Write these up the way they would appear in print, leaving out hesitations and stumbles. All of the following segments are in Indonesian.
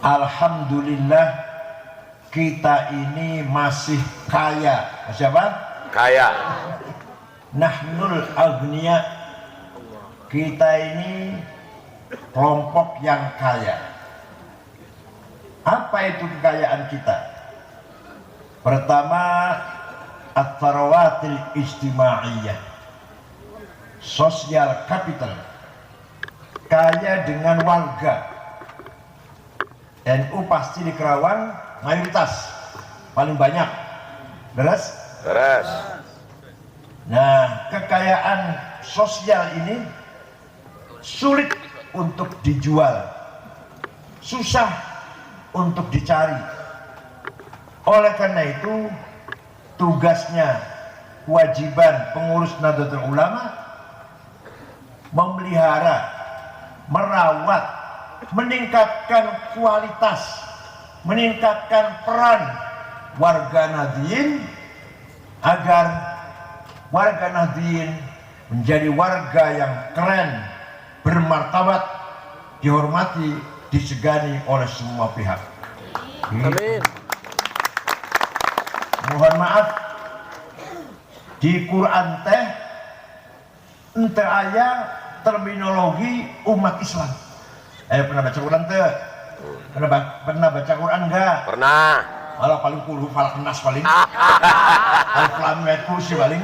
Alhamdulillah kita ini masih kaya. Siapa? Kaya. Nahnul agniya. Kita ini kelompok yang kaya. Apa itu kekayaan kita? Pertama, at-tharawatil ijtimaiyah, sosial capital. Kaya dengan warga. NU pasti di Kerawang mayoritas, paling banyak. Beres? Beres. Nah, kekayaan sosial ini sulit untuk dijual, susah untuk dicari. Oleh karena itu, tugasnya, kewajiban pengurus Nahdlatul Ulama memelihara, merawat, meningkatkan kualitas, meningkatkan peran warga Nahdien agar warga Nahdien menjadi warga yang keren, bermartabat, dihormati, disegani oleh semua pihak. Amin. Mohon maaf, di Quran teh ente aya terminologi umat Islam. Pernah baca Quran teh? Pernah baca Quran enggak? Pernah. Malah paling puluh falak nas paling. Alif lam mim kursi paling.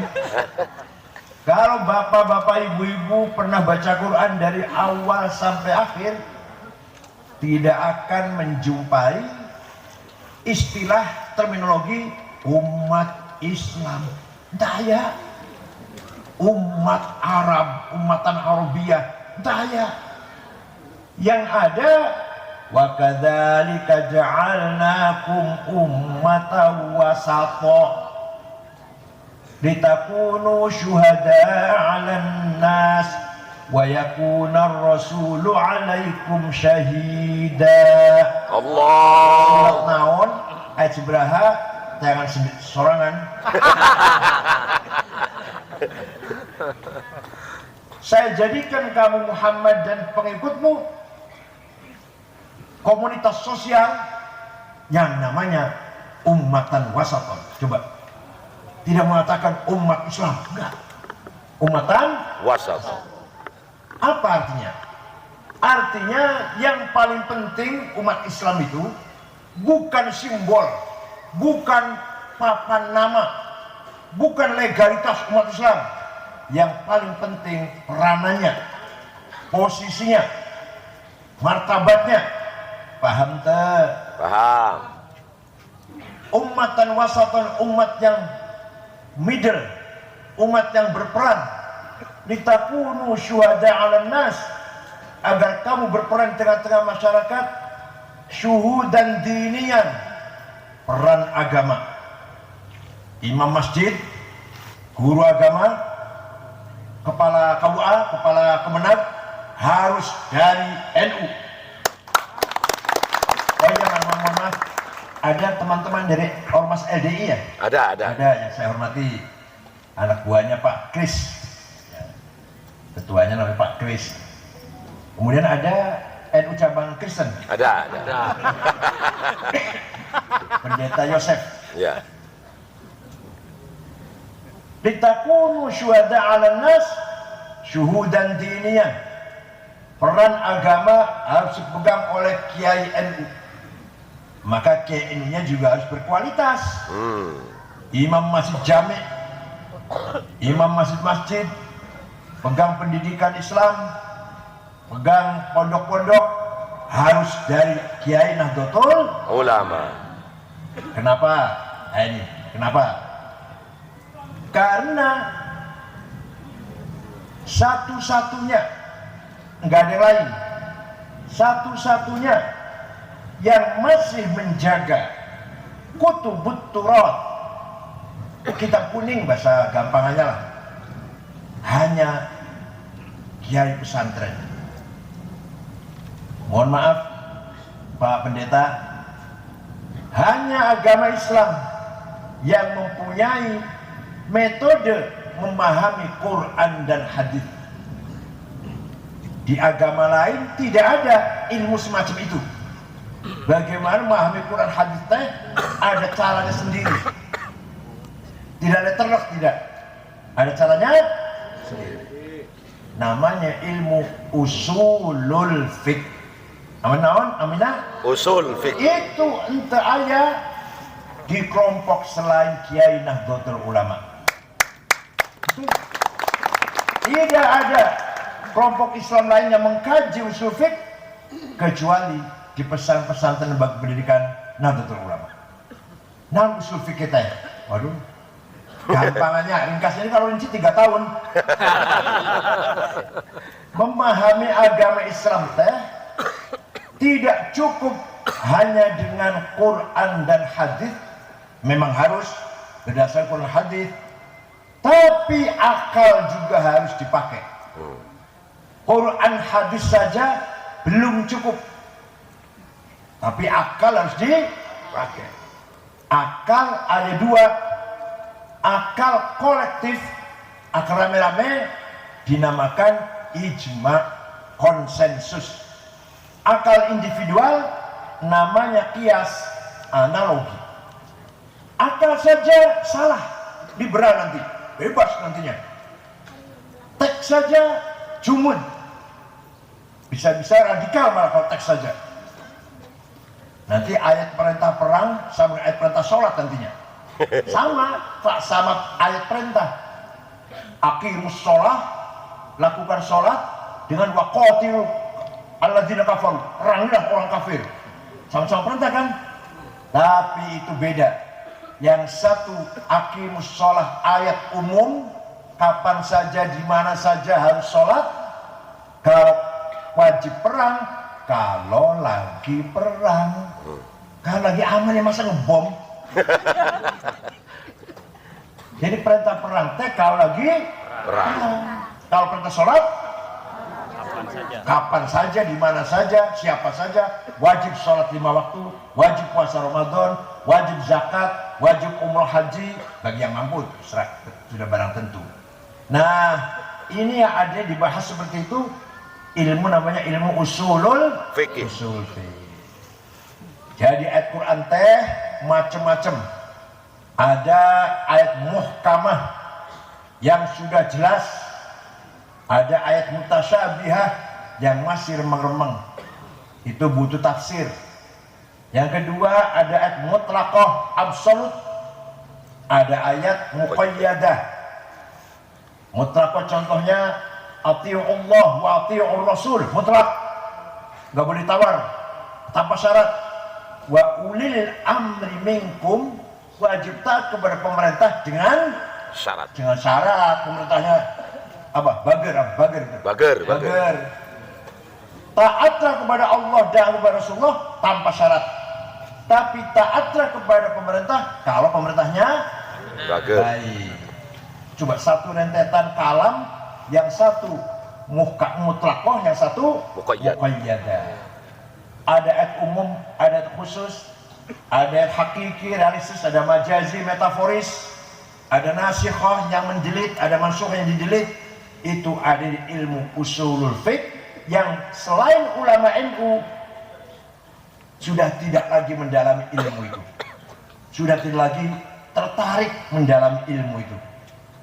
Kalau bapak-bapak, ibu-ibu pernah baca Quran dari awal sampai akhir, tidak akan menjumpai istilah terminologi umat Islam. Daya umat Arab, umatan Arabiyah, daya. Yang ada wa kadzalika ja'alnakum ummatan wasata litakunu syuhada'a 'alan nas wa yakuna ar-rasulu 'alaikum syahida. Allah. Surat naon ayat sebraha, jangan sorangan. Saya jadikan kamu Muhammad dan pengikutmu komunitas sosial yang namanya ummatan wasatan. Coba, tidak mengatakan umat Islam, enggak, umatan Wasat. Apa artinya? Artinya yang paling penting umat Islam itu bukan simbol, bukan papan nama, bukan legalitas umat Islam. Yang paling penting peranannya, posisinya, martabatnya. Paham tak? Paham. Ummatan wasatan, umat yang middle, umat yang berperan. Litakunu syuhada 'alan nas, agar kamu berperan di tengah-tengah masyarakat, syuhudan dinian, peran agama. Imam masjid, guru agama, kepala KUA, kepala Kemenag harus dari NU. Oh iya, mohon maaf, ada teman-teman dari Ormas LDI ya? Ada. Ada yang saya hormati, anak buahnya Pak Kris, ketuanya namanya Pak Kris. Kemudian ada NU cabang Kristen. Ada. Pendeta Yosef. Ya. Litakunu syuhada 'alan nas syuhudan diniyan. Peran agama harus dipegang oleh kiai NU. Maka kiai NU-nya juga harus berkualitas. Imam masjid jami', imam masjid-masjid, pegang pendidikan Islam, pegang pondok-pondok, harus dari kiai Nahdlatul Ulama. Kenapa? Ini kenapa? Karena satu-satunya, enggak ada yang lain, satu-satunya yang masih menjaga kutubut turat, kitab kuning bahasa gampangannya lah, hanya kiai pesantren. Mohon maaf Pak Pendeta, hanya agama Islam yang mempunyai metode memahami Quran dan hadis. Di agama lain tidak ada ilmu semacam itu. Bagaimana memahami Quran hadis teh ada caranya sendiri. Tidak ada terlek, tidak. Ada caranya sendiri. Namanya ilmu usulul fiqh. Aminah? Usul fikih. Itu ente aya di kelompok selain Kiai Nahdlatul Ulama. Tidak ada kelompok Islam lain yang mengkaji usul fiqh kecuali di pesantren lembaga pendidikan Nahdlatul Ulama. Nah, usul fiqh kita ya. Waduh. Gampangannya, ringkasnya ini kalau rinci 3 tahun. Memahami agama Islam teh tidak cukup hanya dengan Quran dan hadis. Memang harus berdasarkan Quran hadis, tapi akal juga harus dipakai. Quran hadis saja belum cukup, tapi akal harus dipakai. Akal ada 2. Akal kolektif, akal rame-rame dinamakan ijma, konsensus. Akal individual namanya kias, analogi. Akal saja salah, liberal nanti, bebas nantinya. Teks saja jumud, bisa-bisa radikal malah kalau teks saja. Nanti ayat perintah perang sama ayat perintah sholat nantinya sama ayat perintah. Aqimus sholah, lakukan sholat dengan waqatilu alladzina kafaru, perangilah orang kafir. Sama-sama perintah kan? Tapi itu beda. Yang satu aqimus sholah ayat umum, kapan saja di mana saja harus sholat. Kalau wajib perang, kalau lagi perang. Kalau lagi aman ya masa ngebom. Jadi perintah perang teh kalau lagi perang. Kalau perintah sholat kapan saja, di mana saja, siapa saja. Wajib sholat 5 waktu, wajib puasa Ramadan, wajib zakat, wajib umroh haji bagi yang mampu, sudah barang tentu. Nah, ini yang ada dibahas seperti itu. Ilmu namanya ilmu usulul Fikih. usul fikih. Jadi ayat Quran teh macam-macam. Ada ayat muhkamah yang sudah jelas, ada ayat mutasyabihah yang masih remeng-remeng, itu butuh tafsir. Yang kedua ada ayat mutlaqah absolut, ada ayat muqayyadah. Mutlaqah contohnya atii'ullah wa atii'ur rasul, mutlak, nggak boleh tawar, tanpa syarat. Wa ulil amri minkum, wajib taat kepada pemerintah dengan Syarat. pemerintahnya apa? Bager. Taatlah kepada Allah dan kepada Rasulullah tanpa syarat. Tapi taatlah kepada pemerintah kalau pemerintahnya Bager. baik. Coba satu rentetan kalam, yang satu mutlaqah, yang satu muqayyadah. Ada ayat umum, ada ayat khusus, ada ayat hakiki, realistis, ada majazi, metaforis, ada nasikhah yang menjelit, ada mansukhah yang dijelit. Itu ada di ilmu usulul fiqh yang selain ulama NU sudah tidak lagi mendalami ilmu itu, sudah tidak lagi tertarik mendalami ilmu itu.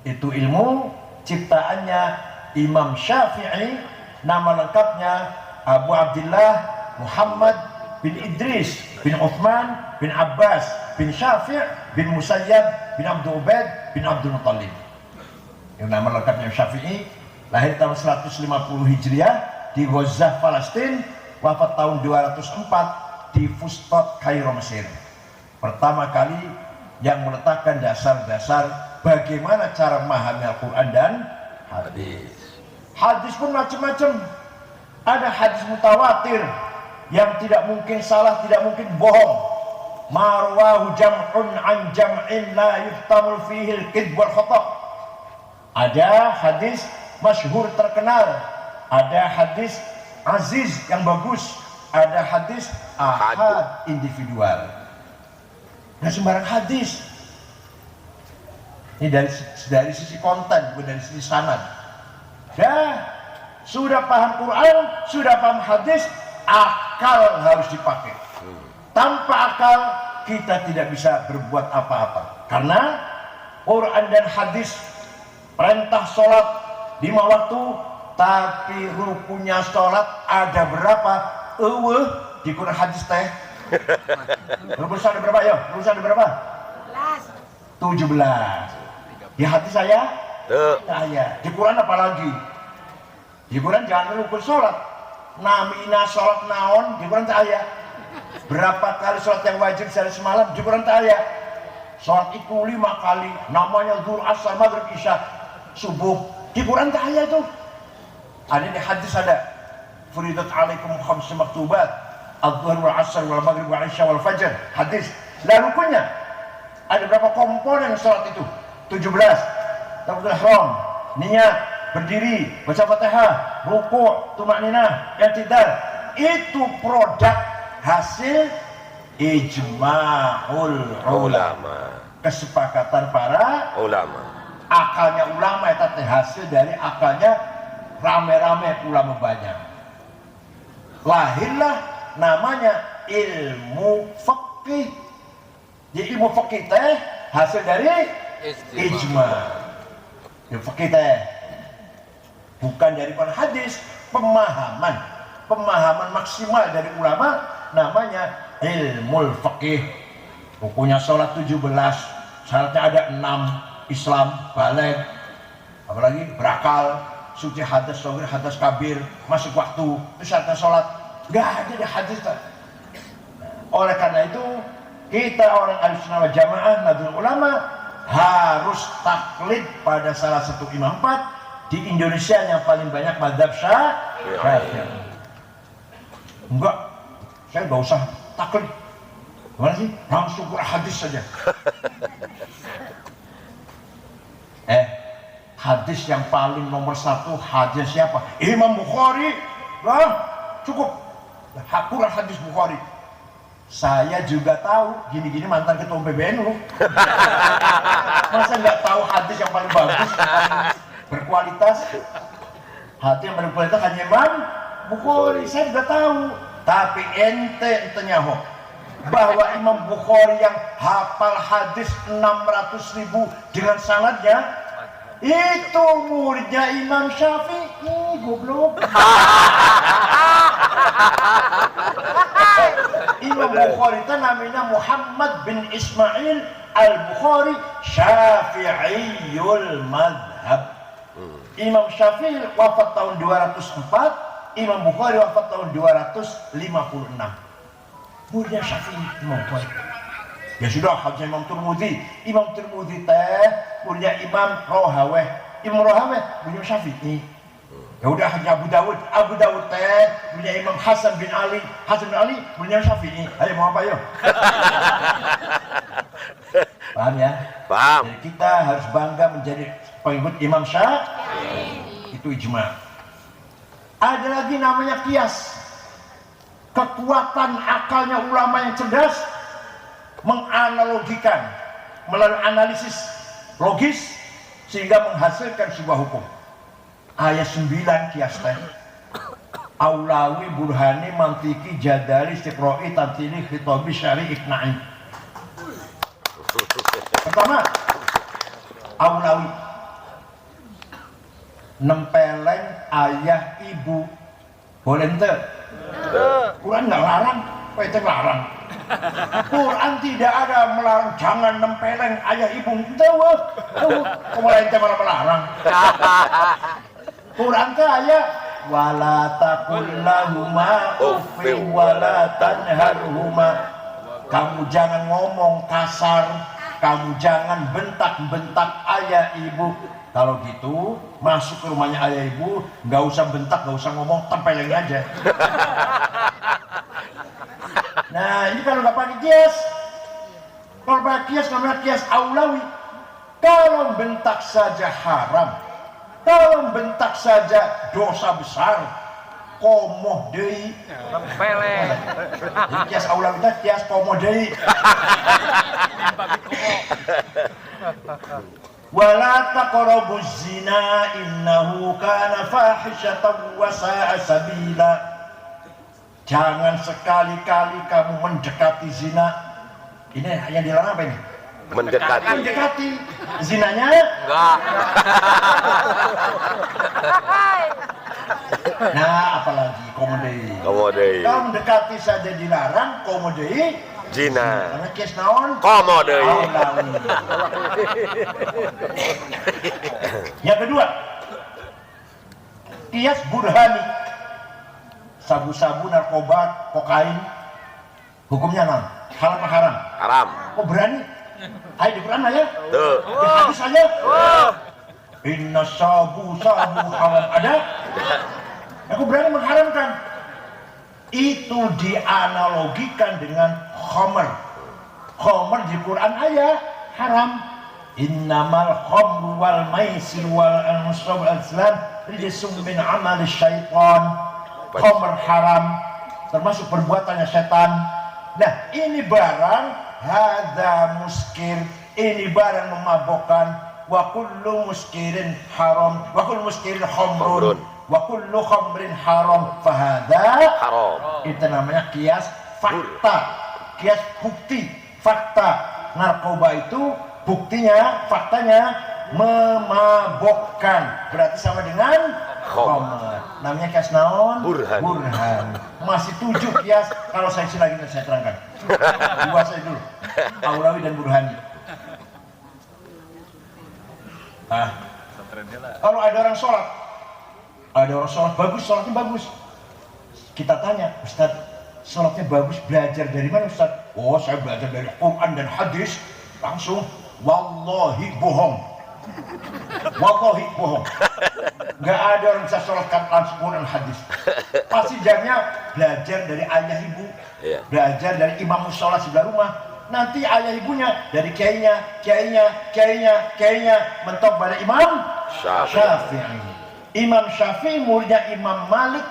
Itu ilmu ciptaannya Imam Syafi'i, nama lengkapnya Abu Abdullah Muhammad bin Idris bin Uthman bin Abbas bin Syafi' bin Musayyab bin Abdul Ubaid bin Abdul Muttalib. Yang nama lengkapnya Syafi'i, lahir tahun 150 Hijriah di Gaza, Palestina, wafat tahun 204 di Fustat, Kairo, Mesir. Pertama kali yang meletakkan dasar-dasar bagaimana cara memahami Al-Quran dan hadis. Hadis pun macam-macam. Ada hadis mutawatir yang tidak mungkin salah, tidak mungkin bohong. Marwahu jam'un an jam'in la yuhtamul fihi al-kidb wal khata'. Ada hadis masyhur terkenal, ada hadis aziz yang bagus, ada hadis ahad individual. Nah, sembarang hadis. Ini dari sisi konten, bukan dari sisi sanad. Sudah paham Quran, sudah paham hadis, akal harus dipakai. Tanpa akal kita tidak bisa berbuat apa-apa. Karena Quran dan hadis perintah sholat 5 waktu, tapi rukunnya sholat ada berapa? Di Quran hadis teh. Rukun sholat ada berapa ya? Rukun sholat ada berapa? 17. Di hadis saya? Di Quran apalagi? Di Quran jangan rukun sholat. Namina sholat naon, di Quran tak ada. Berapa kali sholat yang wajib sehari semalam, di Quran tak ada. Sholat itu 5 kali, namanya zuhur, asar, maghrib, isya, subuh. Di Quran tak ada itu. Ada di hadis ada. Furidat alaikum khamsu maktubat, al-zuhur wal asar wal maghrib wal isya wal fajr. Hadis. Lah rukunnya ada berapa komponen sholat itu? 17. Takbiratul ihram, niat, berdiri, baca Fatihah, ruku', tumakninah, i'tidal. Itu produk hasil ijma'ul ulama. Kesepakatan para ulama. Akalnya ulama itu hasil dari akalnya rame-rame ulama banyak. Lahirlah namanya ilmu fikih. Jadi ilmu fikih teh hasil dari ijma'. Ilmu fikih teh bukan dari hadis, pemahaman maksimal dari ulama namanya ilmu fikih. Bukunya sholat 17, syaratnya ada 6, Islam, baligh, apalagi berakal, suci hadas shogir, hadas kabir, masuk waktu, itu syaratnya sholat. Nggak ada di hadis. Oleh karena itu kita orang Ahlussunnah wal Jamaah, Nahdlatul Ulama harus taklid pada salah satu imam 4 di Indonesia yang paling banyak mazhab Syafi'i. Enggak, saya nggak usah taklid. Gimana sih? Langsung Quran hadis saja. Hadis yang paling nomor 1 hadis siapa? Imam Bukhari. Lah, cukup. Quran hadis Bukhari. Saya juga tahu, gini-gini mantan ketua PBNU. Masa nggak tahu hadis yang paling bagus, yang paling berkualitas? Hadis yang berkualitas hanya Imam Bukhari. Saya juga tahu. Tapi ente nyaho bahwa Imam Bukhari yang hafal hadis 600.000 dengan sanadnya itu muridnya Imam Syafi'i. Goblok. Imam Bukhari itu namanya Muhammad bin Ismail al-Bukhari Syafi'iyul madhab. Imam Syafi'i wafat tahun 204, Imam Bukhari wafat tahun 256. Muridnya Syafi'i, Imam Bukhari. Ya sudah, hadis Imam Tirmidzi. Imam Tirmidzi teh muridnya Imam Rohaweh. Imam Rohaweh muridnya Syafi'i. Ya udah, hadis Abu Dawud. Abu Dawud teh muridnya Imam Hasan bin Ali. Hasan bin Ali muridnya Syafi'i. Ayo mau apa yuk? Paham ya? Paham. Jadi kita harus bangga menjadi pengikut Imam Syafi'i. Itu ijma'. Ada lagi namanya kias. Kekuatan akalnya ulama yang cerdas menganalogikan melalui analisis logis sehingga menghasilkan sebuah hukum. Ayat 9 kias teh. Aulawi burhani mantiki jadali istiqra'i tantili khitabi syari ikna'i. Pertama, aulawi nempeleng ayah ibu boleh ente? Quran nggak larang, itu larang. Quran tidak ada melarang jangan nempeleng ayah ibu. Kok malah ente malah melarang? Quran itu ayat wala taqul lahuma uffin wala tanharhuma. Kamu jangan ngomong kasar, kamu jangan bentak-bentak ayah ibu. Kalau gitu, masuk ke rumahnya ayah ibu, nggak usah bentak, nggak usah ngomong, tempeleng aja. Nah, ini kalau nggak pakai kias, kalau pakai kias namanya kias aulawi. Kalau bentak saja haram, kalau bentak saja dosa besar, komoh deui. Tempeleng. Jadi kias aulawi itu kias komoh deui. Wala taqrabuz zina innahu kana fahishatan wa sa'a sabila. Jangan sekali-kali kamu mendekati zina. Ini yang dilarang apa ini? Mendekati. Mendekati. Zinanya? Enggak. Nah, apalagi komodei. Komodei. Kalau mendekati saja dilarang, komodei. Zina. Karena kias naon? Komodei. Aulawi. Yang kedua, kias burhani. Sabu-sabu, narkoba, kokain, hukumnya non? Halal apa haram? Haram. Kok berani? Ayo di Quran aja. Tuh. Di hadis aja. Inna sabu-sabu haram ada. Aku berani mengharamkan. Itu dianalogikan dengan khamr. Khamr di Quran ayat haram. Innamal khamru wal maisir wal ansab wal azlam rijsum min amali syaitan. Khamr haram, termasuk perbuatannya setan. Nah, ini barang hadza muskir, ini barang memabokkan. Wa kullu muskirin haram, wa kullu muskirin khamrun, wa kullu khamrin haram. Fahadza Haram. itu namanya kias fakta, kias bukti fakta. Narkoba itu buktinya, faktanya memabokkan, berarti sama dengan khamr. Namanya kias naon? Burhan. Burhan. Masih 7 kias, kalau saya isi lagi saya terangkan. Dua saya dulu, Aulawi dan Burhani. Nah, kalau ada orang sholat bagus, sholatnya bagus. Kita tanya, Ustaz, sholatnya bagus, belajar dari mana Ustaz? Oh, saya belajar dari Quran dan hadis. Langsung, wallahi bohong. Wallahi bohong. Gak ada orang bisa sholat langsung Quran dan hadis. Pasti jawabnya belajar dari ayah ibu, belajar dari imam musola sebelah rumah. Nanti ayah ibunya dari kiainya mentok pada Imam Syafi'i. Imam Syafi'i muridnya Imam Malik,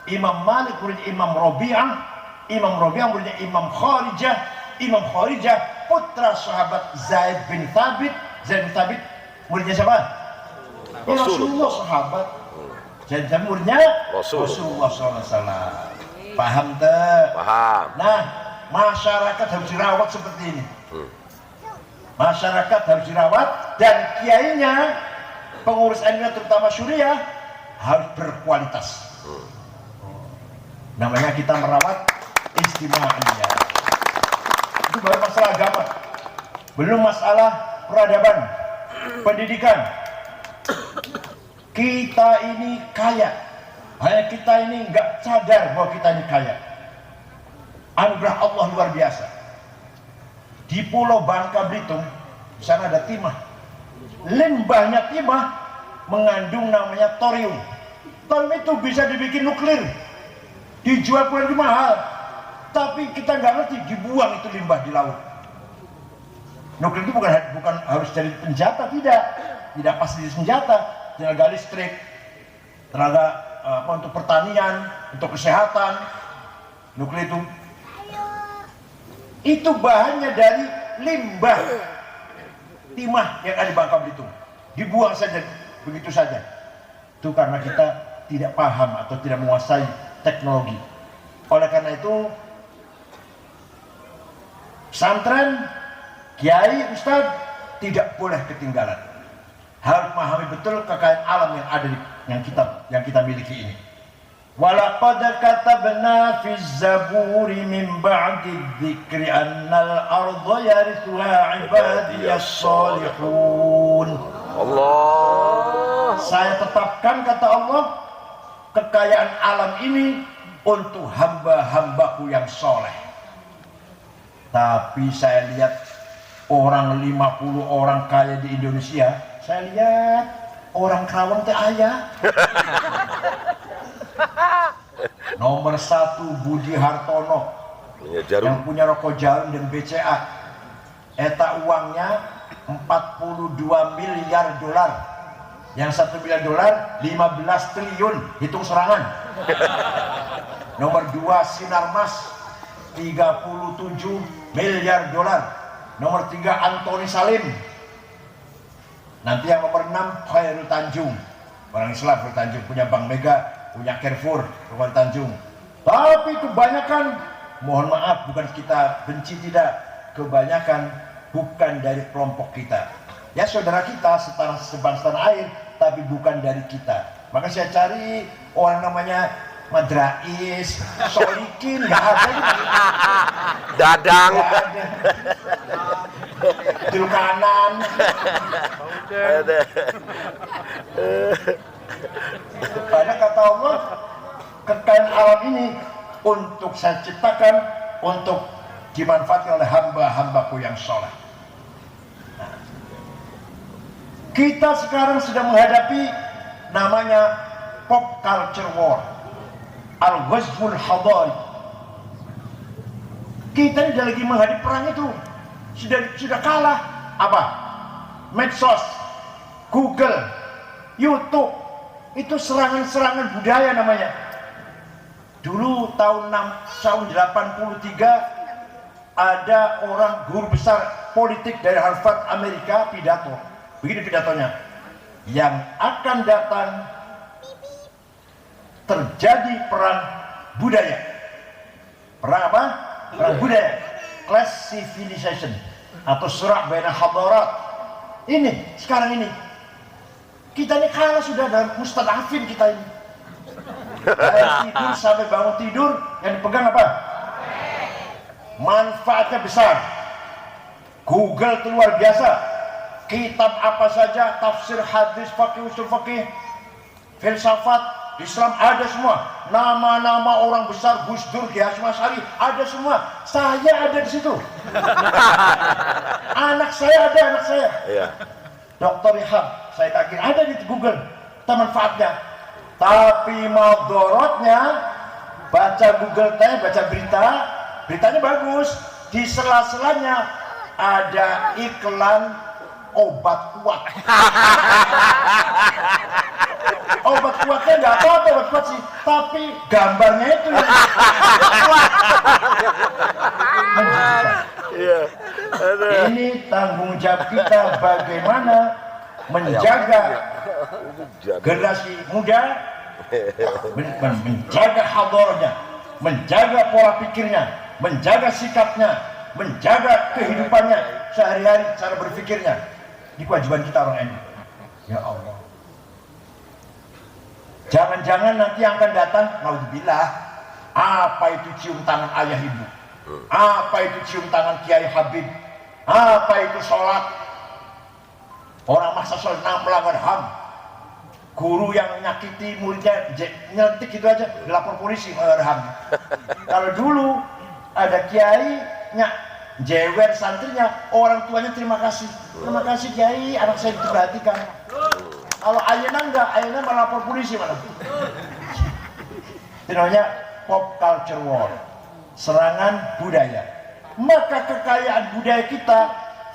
Imam Malik muridnya Imam Rabi'ah, Imam Rabi'ah muridnya Imam Kharijah, Imam Kharijah putra sahabat Zaid bin Thabit. Zaid bin Thabit muridnya siapa? Rasulullah sahabat. Zaid bin Thabit muridnya Rasulullah SAW. Paham tak? Paham. Nah, masyarakat harus dirawat seperti ini. Masyarakat harus dirawat dan kiainya, pengurus NU terutama Syuriah harus berkualitas. Namanya kita merawat istimewaiyah. Itu baru masalah agama, belum masalah peradaban, pendidikan. Kita ini kaya, hanya kita ini nggak sadar bahwa kita ini kaya. Anugerah Allah luar biasa. Di Pulau Bangka Belitung, di sana ada timah. Limbahnya timah mengandung namanya thorium. Thorium itu bisa dibikin nuklir, dijual pun lebih mahal. Tapi kita nggak ngerti, dibuang itu limbah di laut. Nuklir itu bukan harus jadi senjata, tidak pasti jadi senjata. Tenaga listrik, tenaga untuk pertanian, untuk kesehatan. Nuklir itu bahannya dari limbah timah yang ada di Bangka Belitung, dibuang saja begitu saja. Itu karena kita tidak paham atau tidak menguasai teknologi. Oleh karena itu, pesantren, kiai, ustadz tidak boleh ketinggalan. Harus memahami betul kekayaan alam yang ada yang kita miliki ini. Walaqad katabna fi zaburi min ba'di dzikri annal arda yarithuha ibadiyas salihun. Allah. Saya tetapkan, kata Allah, kekayaan alam ini untuk hamba-hambaku yang soleh. Tapi saya lihat orang 50 orang kaya di Indonesia, saya lihat orang Karawang teh aya. Nomor 1 Budi Hartono yang punya rokok jarum dan BCA. Eta uangnya 42 miliar dolar. Yang 1 miliar dolar 15 triliun, hitung serangan. Nomor 2 Sinarmas 37 miliar dolar. Nomor 3 Antoni Salim. Nanti yang nomor 6 Khairul Tanjung, orang Islam. Khairul Tanjung punya Bank Mega, punya Carrefour, Khairul Tanjung. Tapi kebanyakan, mohon maaf, bukan kita benci, tidak, kebanyakan bukan dari kelompok kita. Ya saudara kita setara sebangsa tanah air, tapi bukan dari kita. Maka saya cari orang namanya Madrais, Solikin, nggak ada. Dadang. Nggak ada. Julkanan. Ada. Karena kata Allah, kekayaan alam ini untuk saya ciptakan untuk dimanfaatkan oleh hamba-hambaku yang soleh. Nah, kita sekarang sedang menghadapi namanya pop culture war, al-ghazwul hadari. Kita ini lagi menghadapi perang itu, sudah kalah. Apa? Medsos, Google, YouTube, itu serangan-serangan budaya namanya. Dulu tahun 83 ada orang guru besar politik dari Harvard Amerika pidato. Begini pidatonya, yang akan datang terjadi perang budaya. Perang apa? Perang budaya, class civilization atau surah baina hadarat. Ini sekarang ini kita ini kalah sudah dalam mustadafin kita ini. Dari tidur sampai bangun tidur yang dipegang apa? Manfaatnya besar. Google itu luar biasa. Kitab apa saja, tafsir, hadis, fakih, usul fakih, filsafat, Islam ada semua. Nama-nama orang besar, Gus Dur, Ki Hasyim Asy'ari ada semua. Saya ada di situ. Anak saya ada, anak saya. Iya. Dr. Rihab, saya kagir ada di Google. Itu manfaatnya. Tapi madorotnya, baca Google teh, baca berita, beritanya bagus. Di sela-selanya ada iklan obat kuat. Obat kuatnya nggak apa-apa, obat kuat sih, tapi gambarnya itu yang Iya. ini tanggung jawab kita bagaimana menjaga generasi muda, menjaga hadarahnya, menjaga pola pikirnya, menjaga sikapnya, menjaga kehidupannya sehari-hari, cara berpikirnya. Ini kewajiban kita orang NU. Ya Allah, jangan-jangan nanti yang akan datang, naudzubillah, apa itu cium tangan ayah ibu, apa itu cium tangan Kiai Habib, apa itu sholat. Orang masa sholat melanggar HAM, guru yang nyakiti muridnya nyetik gitu aja dilapor polisi melanggar HAM. Kalau dulu ada kiai jewer santrinya, orang tuanya terima kasih kiai, anak saya diperhatikan. Kalau ayana enggak, ayana malah lapor polisi malah. Itu namanya pop culture war, serangan budaya. Maka kekayaan budaya kita,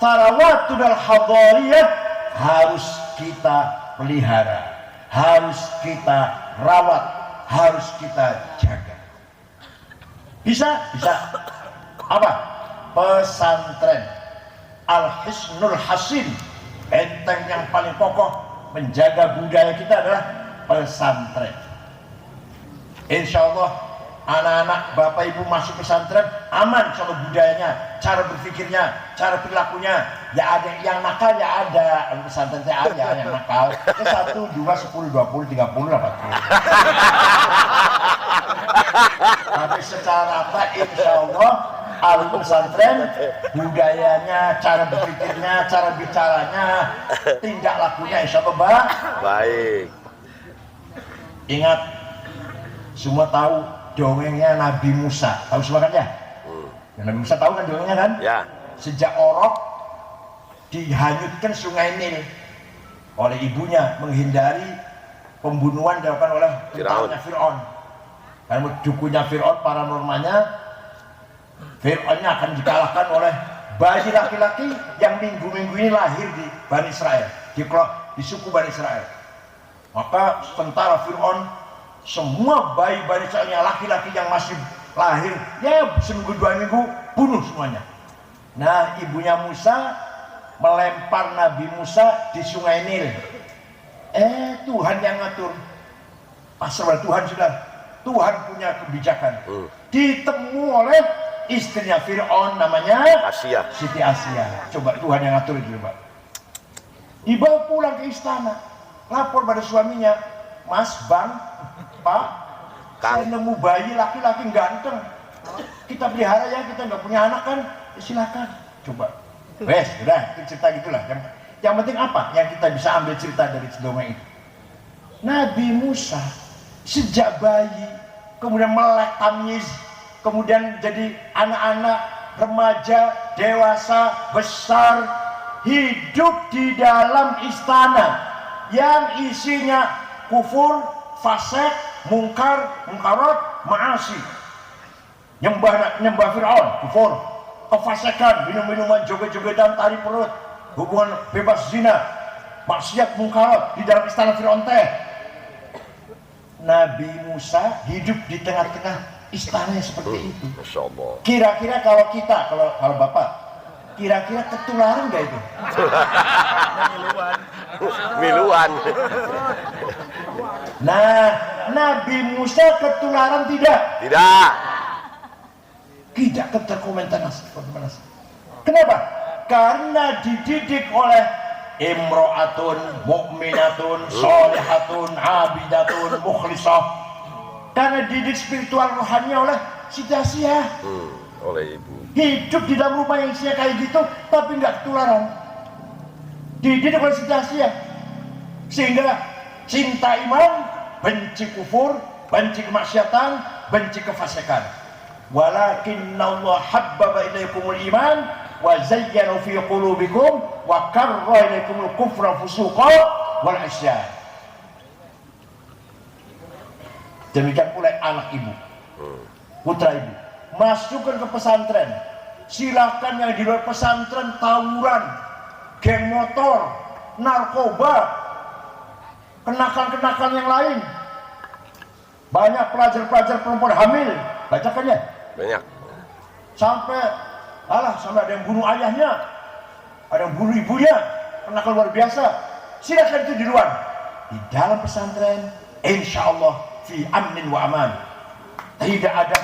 tharawatul hadariyah, harus kita pelihara, harus kita rawat, harus kita jaga. Bisa? Apa? Pesantren Al-Hisnul Hasin, benteng yang paling kokoh menjaga budaya kita adalah pesantren. Insya Allah anak-anak bapak ibu masuk pesantren aman soal budayanya, cara berpikirnya, cara perilakunya. Ya ada yang nakal, ya ada pesantren ada yang nakal. 1, 2, 10, 20, 30, 40. Tapi secara rata insya Allah alumni pesantren budayanya, cara berpikirnya, cara bicaranya, tindak lakunya insya Allah baik. Ingat, semua tahu dongengnya Nabi Musa, tahu semua kan ya? Nabi Musa tahu kan dongengnya kan? Ya. Sejak Orok dihanyutkan sungai Nil oleh ibunya menghindari pembunuhan dilakukan oleh tentaranya Fir'aun. Karena dukunya Fir'aun, paranormalnya Fir'aunnya akan dikalahkan oleh bayi laki-laki yang minggu-minggu ini lahir di Bani Israel, di suku Bani Israel. Maka tentara Fir'aun, semua bayi Bani Israel yang laki-laki yang masih lahir, ya seminggu 2 minggu bunuh semuanya. Nah, ibunya Musa melempar Nabi Musa di sungai Nil. Tuhan yang ngatur. Pasrah Tuhan sudah. Tuhan punya kebijakan. Ditemu oleh istrinya Fir'aun, namanya Asia. Siti Asia. Coba Tuhan yang ngatur itu, Pak. Dibawa pulang ke istana, lapor pada suaminya, Mas, Bang, Pak, saya nemu bayi laki-laki ganteng, kita pelihara ya, kita nggak punya anak kan, ya silakan. Coba, wes, udah, itu cerita gitulah. Yang penting apa? Yang kita bisa ambil cerita dari dongeng itu. Nabi Musa sejak bayi, kemudian melek tamyiz, kemudian jadi anak-anak, remaja, dewasa, besar, hidup di dalam istana yang isinya kufur, fasik, mungkar, mungkarat, maasi. Nyembah Fir'aun, kufur, kefasikan, minum-minuman, joget-jogetan, tari perut, hubungan bebas zina, maksiat, mungkarat di dalam istana Fir'aun teh. Nabi Musa hidup di tengah-tengah istananya seperti itu. Masya Allah. Kira-kira kalau kita, kalau Bapak, kira-kira ketularan nggak itu? Miluan. Nah, Nabi Musa ketularan tidak? Tidak. Tidak keterkomentas. Kenapa? Karena dididik oleh imro'atun, mu'minatun, solihatun, abidatun, mukhlisah. Karena didik spiritual rohani oleh Siti Asia. Oleh ibu. Hidup di dalam rumah yang isinya kayak gitu, tapi nggak ketularan. Dididik oleh Siti Asia. Sehingga cinta iman, benci kufur, benci kemaksiatan, benci kefasikan. Walakinna Allah habbaba ilaikumul iman wa zayyana fi qulubikum wa karra ilaikumul kufra fusuqa wal isyan. Demikian pula anak ibu, putra ibu, masukkan ke pesantren. Silakan yang di luar pesantren tawuran, geng motor, narkoba, kenakan-kenakan yang lain. Banyak pelajar-pelajar perempuan hamil, bacakan ya. Banyak. Sampai ada yang bunuh ayahnya, ada yang bunuh ibunya, kenakalan luar biasa. Silakan itu di luar. Di dalam pesantren, insya Allah fi amnin wa aman. Tidak ada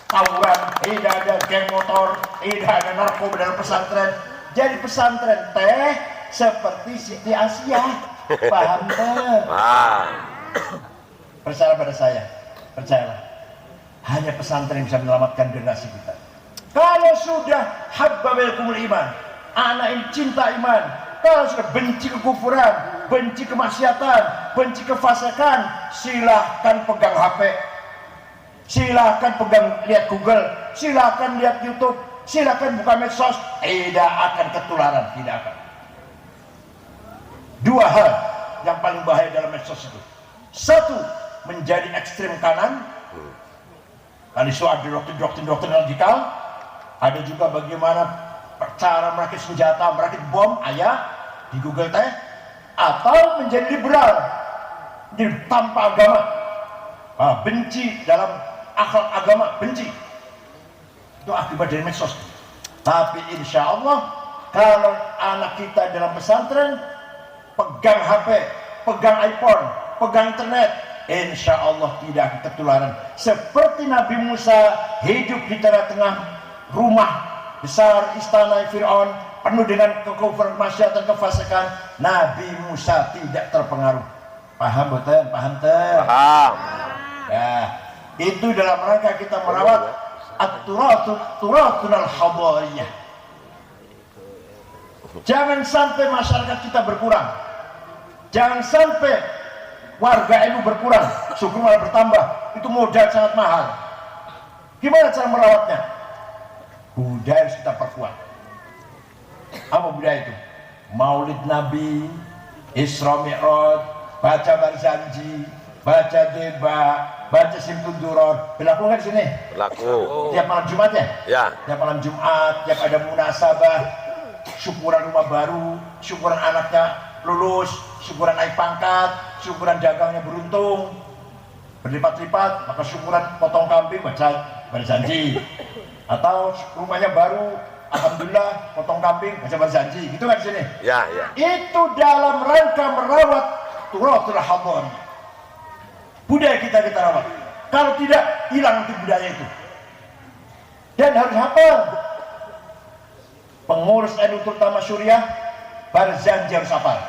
tawuran, tidak ada geng motor, tidak ada narkoba dalam pesantren. Jadi pesantren teh seperti Siti Asia. Paham teh? Percaya pada saya, percayalah. Hanya pesantren yang bisa menyelamatkan generasi kita. Kalau sudah habbabilkumul iman, anak ini cinta iman. Kalau sudah benci kekufuran, benci kemaksiatan, benci kefasikan, silahkan pegang HP, silahkan pegang lihat Google, silahkan lihat YouTube, silahkan buka medsos. Tidak akan ketularan, tidak akan. Dua hal yang paling bahaya dalam medsos itu. Satu, menjadi ekstrem kanan. Ada soal doktrin radikal. Ada juga bagaimana cara merakit senjata, merakit bom, ayah di Google teh. Atau menjadi liberal, jadi tanpa agama, benci dalam akhlak agama, benci. Itu akibat dari medsos. Tapi insya Allah kalau anak kita dalam pesantren pegang HP, pegang iPhone, pegang internet, insya Allah tidak akan ketularan. Seperti Nabi Musa hidup di tengah-tengah rumah besar istana Fir'aun penuh dengan kekufuran, maksiatan, kefasikan, Nabi Musa tidak terpengaruh. Paham betul? Paham teh? Paham. Ya, itu dalam rangka kita merawat at-turathun al-hadariyah. Jangan sampai masyarakat kita berkurang. Jangan sampai warga ilmu berkurang, suku malah bertambah. Itu modal sangat mahal. Gimana cara merawatnya? Budaya harus kita perkuat. Apa budaya itu? Maulid Nabi, Isra Mi'raj, baca Barzanji, baca Deba, baca Simtud Duror. Berlaku nggak di sini? Berlaku. Tiap malam Jumat ya? Ya. Tiap malam Jumat, tiap ada munasabah, syukuran rumah baru, syukuran anaknya lulus, syukuran naik pangkat, syukuran dagangnya beruntung, berlipat-lipat, maka syukuran potong kambing baca Barzanji. Atau rumahnya baru, alhamdulillah potong kambing baca Barzanji. Gitu kan di sini? Ya, ya. Itu dalam rangka merawat turathul hadar. Budaya kita rawat. Kalau tidak, hilang itu budaya itu. Dan harus hafal. Pengurus NU terutama Suriah, Barzanji harus hafal.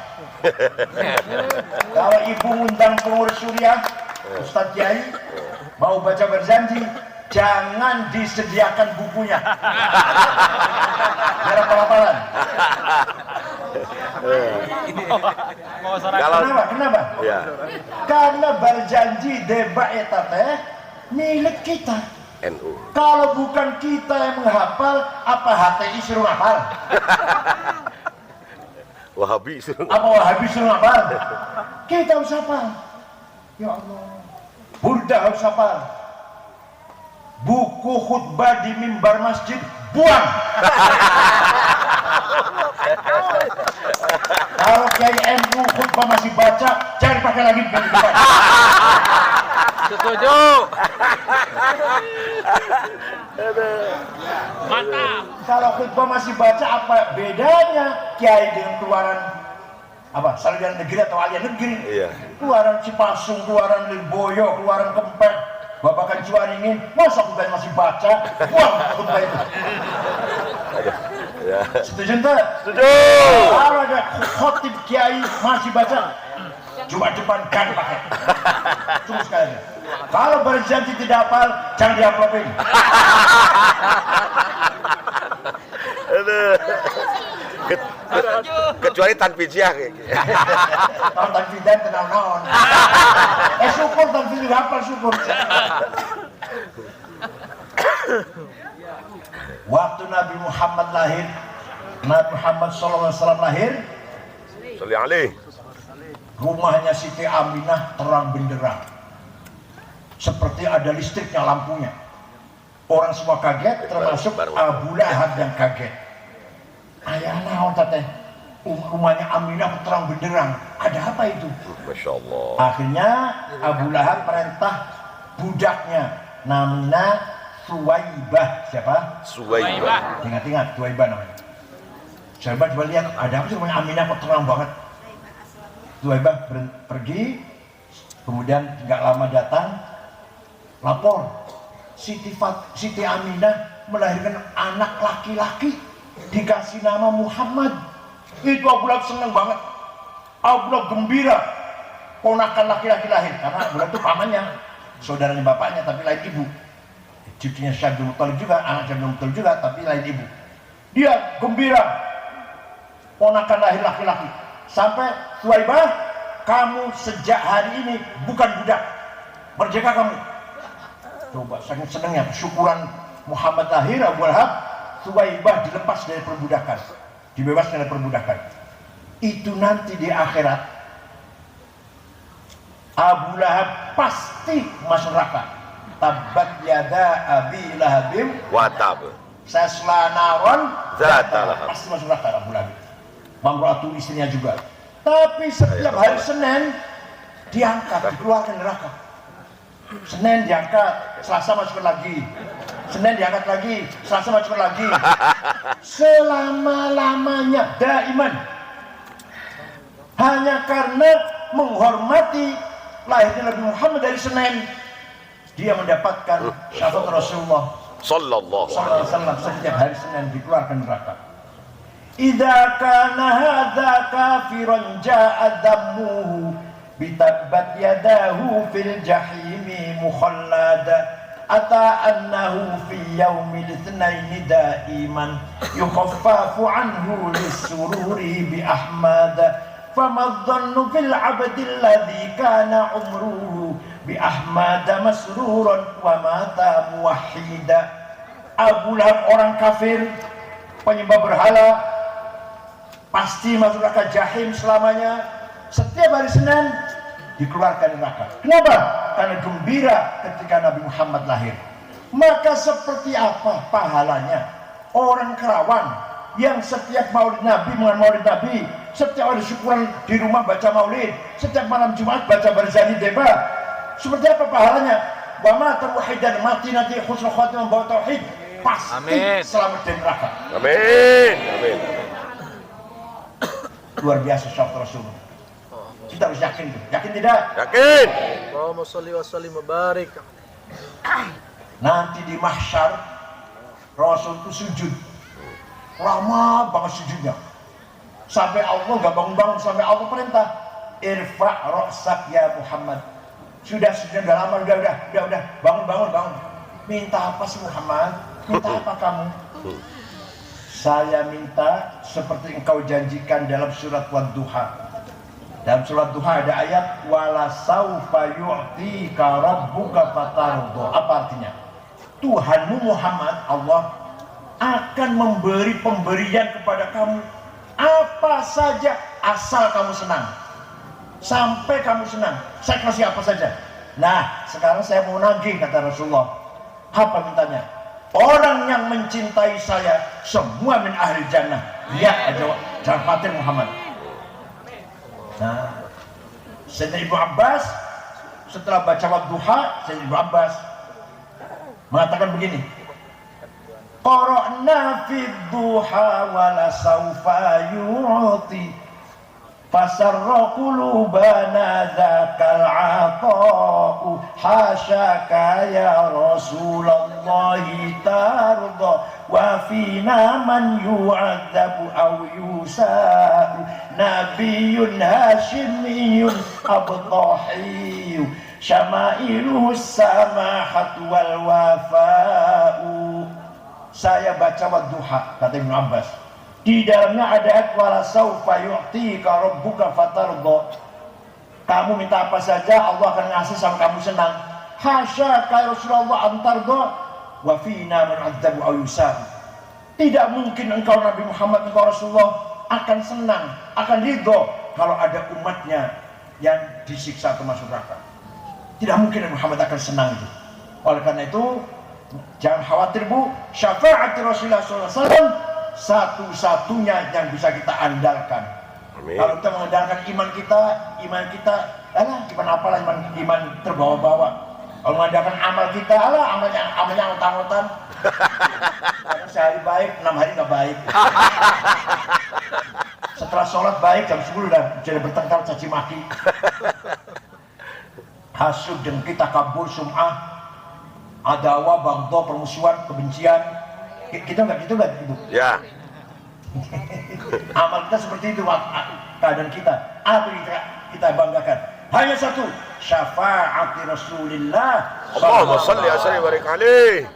Kalau ibu ngundang pengurus Suriah, Ustadz Kiai, mau baca Barzanji, jangan disediakan bukunya. Biar hafal-hafalan. Kenapa? Ya. Karena Barzanji deba eta teh milik kita. NU. Kalau bukan kita yang menghafal, apa HTI suruh hafal? Wahabi suruh. Apa Wahabi suruh hafal? Kita harus hafal. Ya Allah. Burda harus hafal. Buku khutbah di mimbar masjid buang. Kalau Kiai NU khutbah masih baca, jangan pakai lagi di depan. Setuju. Mantap. Kalau khutbah masih baca, apa bedanya Kiai dengan keluaran apa? Sarjana negeri atau aliyah negeri? Iya. Keluaran Cipasung, keluaran Lirboyo, keluaran Kempet, Babakan Ciwaringin, masa khutbah masih baca? Buang khutbah itu. Ya. Setuju enggak? Setuju. Kalau ada khotib Kiai masih baca, cuma depan kan pakai. Cuma sekali. Kalau Barzanji tidak hafal, jangan diamplopin. Kecuali tanfiziah kayak gitu. Kalau tanfidan kenal naon. Syukur tanfid juga hafal syukur. Waktu Nabi Muhammad lahir, Nabi Muhammad SAW lahir, Sholli alaih. rumahnya Siti Aminah terang benderang, seperti ada listriknya, lampunya. Orang semua kaget, termasuk Abu Lahab yang kaget. Ayah naon teh, rumahnya Aminah terang benderang, ada apa itu? Masya Allah. Akhirnya Abu Lahab perintah budaknya, namanya Suwaibah. Siapa? Suwaibah. Ingat-ingat, Suwaibah namanya. Suwaibah coba lihat, ada apa sih rumahnya Aminah kok terang banget. Suwaibah pergi, kemudian nggak lama datang, lapor Siti Aminah melahirkan anak laki-laki, dikasih nama Muhammad. Itu Abu Lahab seneng banget, Abu Lahab gembira, ponakan laki-laki lahir. Karena Abu Lahab itu pamannya, saudaranya bapaknya, tapi lain ibu. Cucunya Syekh Abdul Muthalib juga, anak Syekh Abdul Muthalib juga, tapi lain ibu. Dia gembira, ponakan lahir laki-laki. Sampai Suwaibah, kamu sejak hari ini bukan budak, merdeka kamu. Coba saking senangnya syukuran Muhammad lahir, Abu Lahab, Suwaibah dilepas dari perbudakan, dibebaskan dari perbudakan. Itu nanti di akhirat Abu Lahab pasti masuk neraka. Tabbat yada abi lahabim Watab. sasla naron Zata lahab. pasti masuk neraka Abu Lahab. Mamratu istrinya juga. Tapi setiap hari Senin diangkat, dikeluarkan neraka. Senin diangkat, Selasa masuk lagi. Senin diangkat lagi, Selasa masuk lagi. Selama-lamanya daiman. Hanya karena menghormati lahirnya Nabi Muhammad dari Senin, dia mendapatkan syafaat Rasulullah Sallallahu sallallahu alaihi wasallam. Setiap hari Senin dikeluarkan neraka. Idza kana hadza kafiran ja'a dammuhu bitabbat yadahu fil jahimi mukhallada ata annahu fi yaumil itsnaini daiman yukhaffafu anhu lisururi bi ahmada fama dhannu fil abdi alladhi kana umruhu bi ahmada masruran wa mata muwahhida. Abu Lahab orang kafir, penyembah berhala, pasti masuk neraka jahim selamanya. Setiap hari Senin dikeluarkan neraka. Kenapa? Karena gembira ketika Nabi Muhammad lahir. Maka seperti apa pahalanya orang Kerawang yang setiap maulid Nabi, mengenai maulid Nabi, setiap hari syukuran di rumah baca maulid, setiap malam Jumat baca Barzanji deba. Seperti apa pahalanya? Wa mata wahidan, mati nanti husnul khatimah membawa tauhid, pasti Amin. selamat dari neraka. Amin. Amin. Luar biasa syafaat Rasulullah. Kita harus yakin, yakin tidak? Yakin. Allahumma sholli wa sallim wa barik. Nanti di mahsyar Rasul itu sujud, lama banget sujudnya, sampai Allah gak bangun-bangun, sampai Allah perintah, irfa' ra'sak ya Muhammad. Sudah udah lama, udah bangun. Minta apa sih Muhammad? Minta apa kamu? Saya minta seperti engkau janjikan dalam surat Wadduha. Dalam surat Duha ada ayat wala saufa yu'tika rabbuka fatardo. Apa artinya? Tuhanmu Muhammad, Allah akan memberi pemberian kepada kamu apa saja asal kamu senang. Sampai kamu senang, saya kasih apa saja. Nah, sekarang saya mau nagih, kata Rasulullah. Apa mintanya? Orang yang mencintai saya semua min ahli jannah. Lihat aja, jangan khawatir Muhammad. Nah, Sayyidina Ibnu Abbas setelah baca Wadduha, Sayyidina Ibnu Abbas mengatakan begini, qara'na fid duha wala saufa yu'ti fasarra qulubana dzakal 'ata'u hasyaka ya Rasulullah tarda wa fina man yu'adzabu aw yusa'u nabiyyun hashimiyyun abtahiyyun syama'iluhu samahatu wal wafa'u. Saya baca Wadduha, kata Ibnu Abbas, di dalamnya ada ayat wala saufa yu'tika rabbuka fatarda. Kamu minta apa saja Allah akan ngasih sampai kamu senang. Hasya ka Rasulullah antarda wa fina man adzabu aw yusab. Tidak mungkin engkau Nabi Muhammad, engkau Rasulullah akan senang, akan ridho kalau ada umatnya yang disiksa atau masuk neraka. Tidak mungkin Nabi Muhammad akan senang itu. Oleh karena itu jangan khawatir Bu, syafaat Rasulullah SAW satu-satunya yang bisa kita andalkan. Amin. Kalau kita mengandalkan iman kita, iman apalah, iman terbawa-bawa. Kalau mengandalkan amal kita, amalnya ngutang-ngutang. Kadang sehari baik, 6 hari nggak baik. Setelah sholat baik, jam 10 udah jadi bertengkar caci maki. Hasud dan kita kabur, sum'ah, adawa, bagdo, permusuhan, kebencian. Kita nggak gitu. Ya. Amal kita seperti itu, keadaan kita. Apa yang kita banggakan? Hanya satu, syafaat Rasulullah. Allahumma shalli wa sallim wa barik alaihi.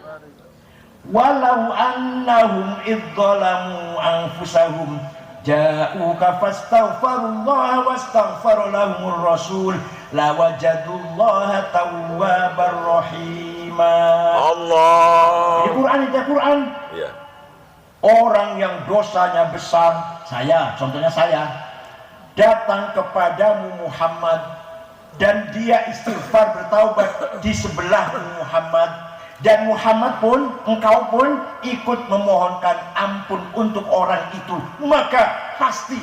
Walau annahum idzalamu anfusahum ja'uka fastaghfirullah wastaghfara lahumur rasul lawajadullaha tawwabar rahima. Allah. Di Quran, itu Quran. Ya. Orang yang dosanya besar, contohnya saya, datang kepadamu Muhammad dan dia istighfar bertaubat di sebelah Muhammad, dan Muhammad pun, engkau pun ikut memohonkan ampun untuk orang itu, maka pasti,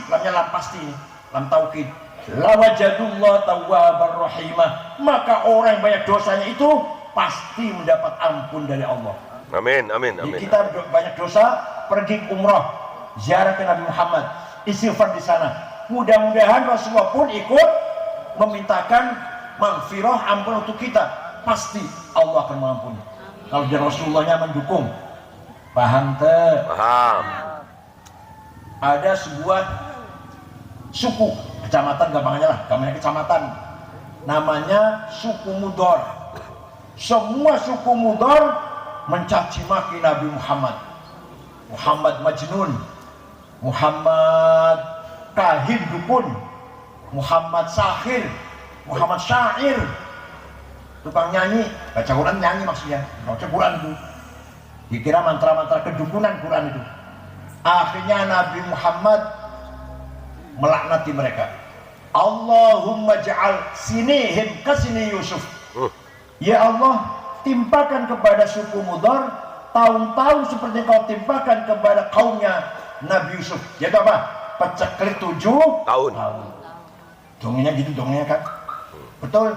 lam taukid, lawajadullah tawwabar rahimah, maka orang yang banyak dosanya itu pasti mendapat ampun dari Allah. Amin. Jadi kita banyak dosa, pergi umrah, ziarah ke Nabi Muhammad, istighfar di sana. Mudah-mudahan Rasulullah pun ikut memintakan maghfirah, ampun untuk kita. Pasti Allah akan mengampuni. Kalau dia Rasulullahnya mendukung. Paham teh? Paham. Ada sebuah suku, kecamatan gampangnya kecamatan. Namanya suku Mudor. Semua suku Mudor mencaci maki Nabi Muhammad. Muhammad Majnun, Muhammad Kahin Dukun, Muhammad Sahir, Muhammad Syair, tukang nyanyi, baca Quran nyanyi maksudnya, baca Quran itu. Dikira mantra-mantra kedukunan Quran itu. Akhirnya Nabi Muhammad melaknati mereka. Allahumma ja'al sinihim kasini Yusuf. Ya Allah, timpakan kepada suku Mudor tahun-tahun seperti kau timpakan kepada kaumnya Nabi Yusuf. Yaitu apa? Peceklik 7 tahun. Dongengnya gitu, kan? Betul?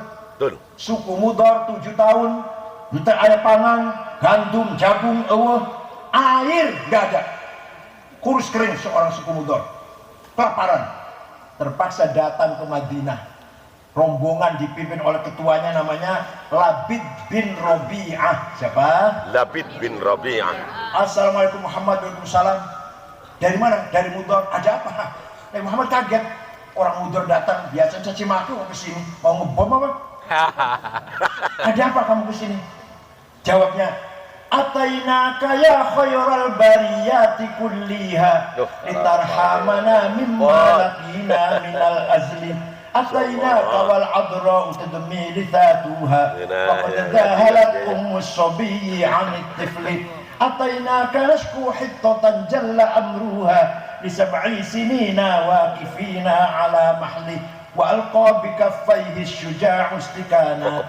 Suku Mudor 7 tahun, minta air pangan, gandum, jagung, air gak ada. Kurus kering seorang suku Mudor, kelaparan, terpaksa datang ke Madinah. Rombongan dipimpin oleh ketuanya namanya Labid bin Rabi'ah. Siapa? Labid bin Rabi'ah. Assalamualaikum Muhammad. Waalaikumsalam. Dari mana? Dari Mudhar. Ada apa? Nabi Muhammad kaget. Orang Mudhar datang, biasa caci maki mau kesini, mau ngebom apa? Ada apa kamu kesini? Jawabnya, atainaka ya khairal bariyati kulliha litarhamana mimma laqina minal azli. Atainaka wal adra'u tadmi lithatuha wa qad dhahalat ummus sabiyyi 'anit tifli. Atainaka nashku hittatan jalla amruha lisab'i sinina waqifina 'ala mahli. وألقى بكفيه الشجاع استكانة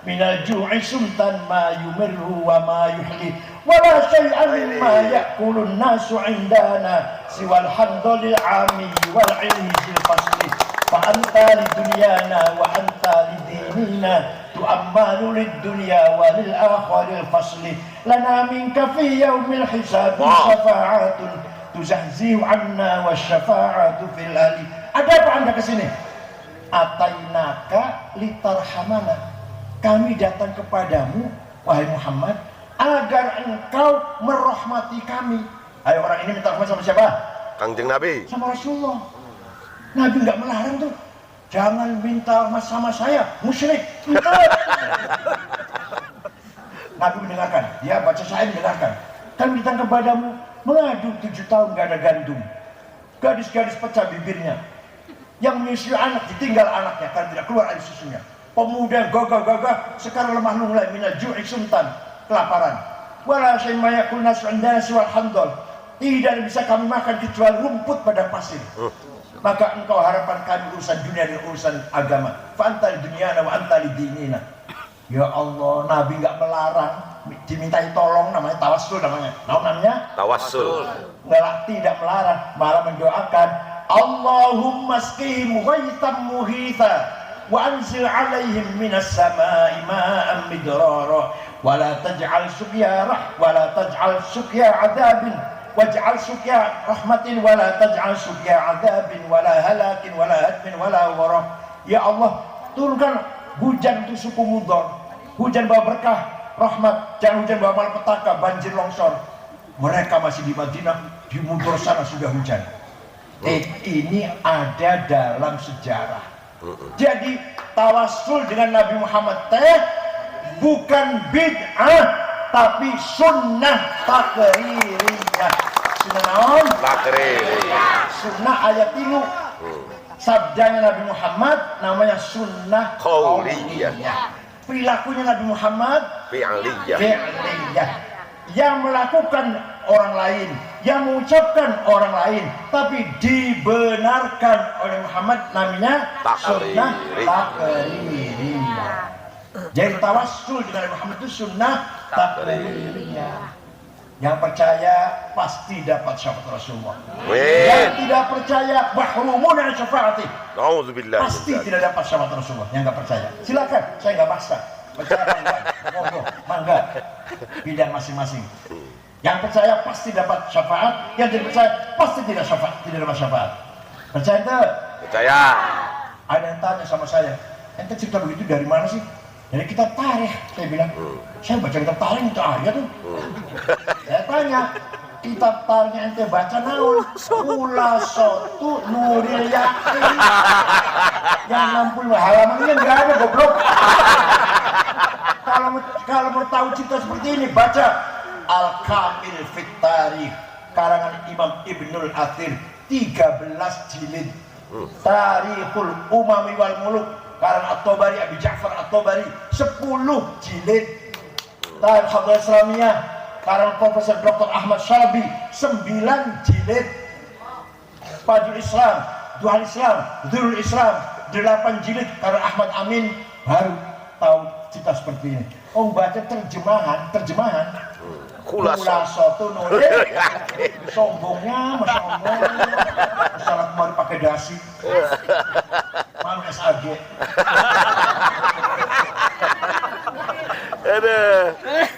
من الجوع سمتا ما يمر وما يحلي ولا شيئا مما يأكل الناس عندنا سوى الحمد للعامي والعيش الفصل فأنت لدنيانا وأنت لديننا تؤمل للدنيا وللآخر الفصل لنا منك في يوم الحساب شفاعة تزحزح عنا والشفاعة في الأهل. Ada apa Anda kesini? Atainaka litarhamana, kami datang kepadamu wahai Muhammad agar engkau merahmati kami. Ayo, orang ini minta rahmat sama siapa? Kangjeng Nabi. Sama Rasulullah. Nabi nggak melarang tuh, jangan minta rahmat sama saya, musyrik. Nabi mendengarkan, dia baca syair mendengarkan. Kami datang kepadamu mengadu 7 tahun gak ada gandum, gadis-gadis pecah bibirnya, yang menyusui anak ditinggal anaknya karena tidak keluar air susunya. Pemuda gagah-gagah sekarang lemah lunglai minal ju'i sumtan, kelaparan. Wala syai'un ma yakul nasu 'indana siwal handal. Tidak bisa kami makan kecuali rumput padang pasir. Maka engkau harapan kami urusan dunia dan urusan agama. Fa anta lidunyana wa anta lidinina. Ya Allah, Nabi enggak melarang, dimintai tolong, namanya tawassul namanya. Namanya Tawassul. Tidak melarang, malah mendoakan, Allahumma asqihim ghaitan muhitha wa anzil alaihim minas samai ma'an midrara wa la taj'al suqya adabin waj'al suqya rahmatin wa la taj'al suqya adabin wa la halakin wa la hadmin wa la wara. Ya Allah, turunkan hujan untuk suku Mudhar, hujan bawa berkah, rahmat, jangan hujan bawa malapetaka, banjir longsor. Mereka masih di Madinah, di Mudhar sana sudah hujan. Ini ada dalam sejarah. Jadi tawassul dengan Nabi Muhammad bukan bid'ah, tapi sunnah takririyah. Sunnah naon? Takririyah. Sunnah ayat tilu. Sabdanya Nabi Muhammad namanya sunnah qauliyah. Perilakunya Nabi Muhammad fi'liyah. Yang melakukan orang lain, yang mengucapkan orang lain, tapi dibenarkan oleh Muhammad, namanya sunnah takririyah. Jadi tawassul dengan Muhammad itu sunnah takririyah. Yang percaya pasti dapat syafaat Rasulullah. Yang tidak percaya mahrumun an syafaati. Pasti tidak dapat syafaat Rasulullah. Yang nggak percaya, silakan, saya nggak paksa. Percaya enggak? Mangga. Bidang masing-masing. Yang percaya pasti dapat syafaat, yang tidak percaya pasti tidak dapat syafaat. Percaya enggak? Percaya. Ada yang tanya sama saya, ente cerita begitu dari mana sih? Dari kitab tarikh. Saya bilang, saya baca kitab tarikh itu ayat tuh. Saya tanya, kitab tarikhnya ente baca naon? Khulasatul Nuril Yaqin. Yang 60 halamannya enggak ada, goblok. Kalau mau tahu cerita seperti ini, baca Al-Kamil Fit Tarikh karangan Imam Ibnul Athir, 13 jilid. Tarikhul Umami wal Muluk karangan At-Tabari, Abi Ja'far At-Tabari, 10 jilid. Tarikh Hadrat Islamiyah karangan Profesor Dr. Ahmad Syalabi, 9 jilid. Fadlul Islam, Duhal Islam, Dzurul Islam, 8 jilid karangan Ahmad Amin. Baru tahu cerita seperti ini. Oh, baca terjemahan Khulasatul Nuril Yaqin. Sombongnya, masya Allah. Salah kemarin pakai dasi. Malu SAG.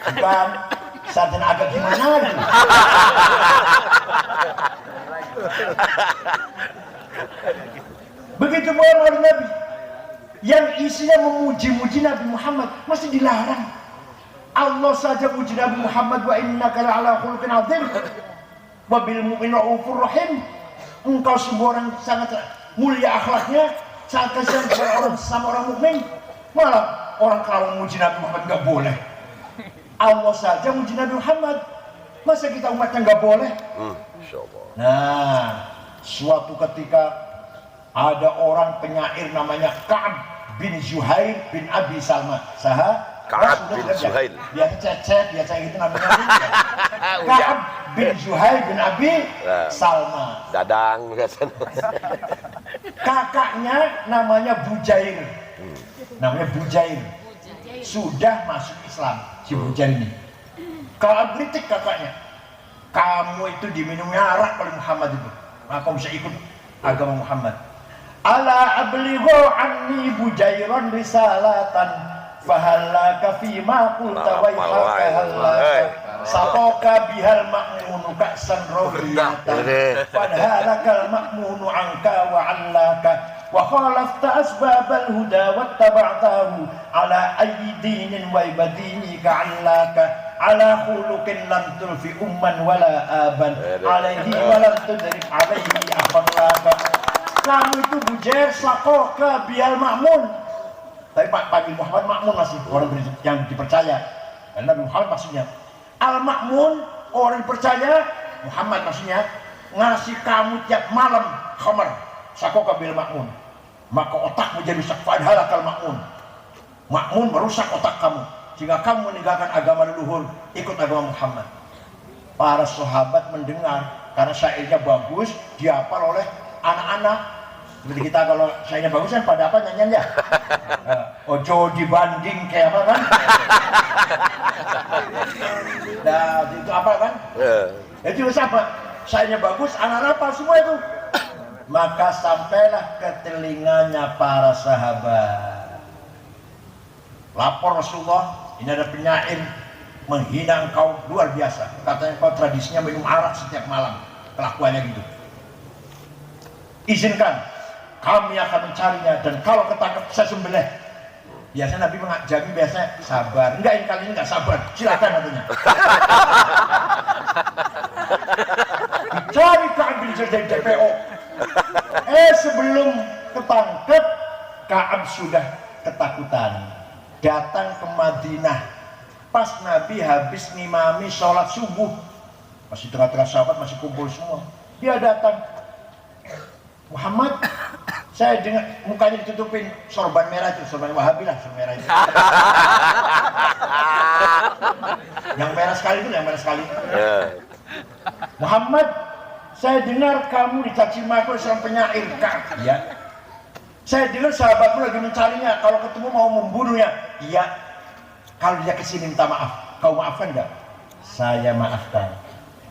Bukan sarjana agak gimana lagi. Begitu orang Nabi yang isinya memuji-muji Nabi Muhammad masih dilarang. Allah saja puji Nabi Muhammad, wa innaka la'ala khuluqin azim wa bil mu'min raufur rahim. Engkau sebuah orang sangat mulia akhlaknya, sangat kasihan kepada orang sama orang mukmin. Malah orang kalau muji Nabi Muhammad nggak boleh. Allah saja muji Nabi Muhammad, masa kita umatnya nggak boleh? Nah, suatu ketika ada orang penyair namanya Ka'ab bin Zuhair bin Abi Salma. Ka'ab bin Zuhair. Biasa cecet, biasa gitu namanya. Ka'ab bin Zuhair bin Abi Salma. Dadang biasanya. Kakaknya namanya Bujair. Namanya Bujair. Sudah masuk Islam si Bujair ini. Ka'ab kritik kakaknya. Kamu itu diminumnya arak oleh Muhammad itu. Maka kamu bisa ikut agama Muhammad. Ala ablighu anni Bujairan risalatan fahallaka fima qulta wa hallaka saqaka bihal ma'munu ka'san rawiyatan fadhalakal ma'munu anka wa 'allaka wa khalafta asbabal huda wattaba'tahu ala ayyi dinin wa ibadini ka'allaka ala khuluqin lam tulfi umman wala aban alaihi wa lam tudrik alaihi akhlaka. Kamu itu Bujair sakoka bial makmun. Tapi panggil Muhammad makmun masih orang yang dipercaya. Karena Nabi Muhammad maksudnya al-makmun, orang percaya. Muhammad maksudnya ngasih kamu tiap malam khamar sakoka bial makmun. Maka otakmu jadi rusak. Fadhalakal makmun. Makmun merusak otak kamu sehingga kamu meninggalkan agama leluhur, ikut agama Muhammad. Para sahabat mendengar karena syairnya bagus, dihafal oleh anak-anak. Seperti kita kalau syairnya bagus kan pada apa nyanyiannya? Ojo dibanding kayak apa kan? Nah itu apa kan? Itu siapa? Syairnya bagus, anak-anak apa semua itu. Maka sampailah ke telinganya para sahabat. Lapor Rasulullah, ini ada penyair menghina engkau luar biasa. Katanya kau tradisinya minum arak setiap malam. Kelakuannya gitu. Izinkan kami akan mencarinya dan kalau ketangkep saya sembelih. Biasanya Nabi mengajarkan biasanya sabar. Enggak, ini kali ini enggak sabar. Silakan katanya. Dicari Ka'ab bin Zuhair dari DPO. Sebelum ketangkep, Ka'ab sudah ketakutan. Datang ke Madinah. Pas Nabi habis ngimami sholat subuh. Masih tengah-tengah sahabat masih kumpul semua. Dia datang. Muhammad, saya dengar mukanya ditutupin sorban merah itu, sorban Wahabi lah, sorban merah itu. Yang merah sekali itu, yang merah sekali. Muhammad, saya dengar kamu dicaci maki oleh seorang penyair. Iya. Saya dengar sahabatmu lagi mencarinya, kalau ketemu mau membunuhnya. Iya. Kalau dia kesini minta maaf, kau maafkan enggak? Saya maafkan.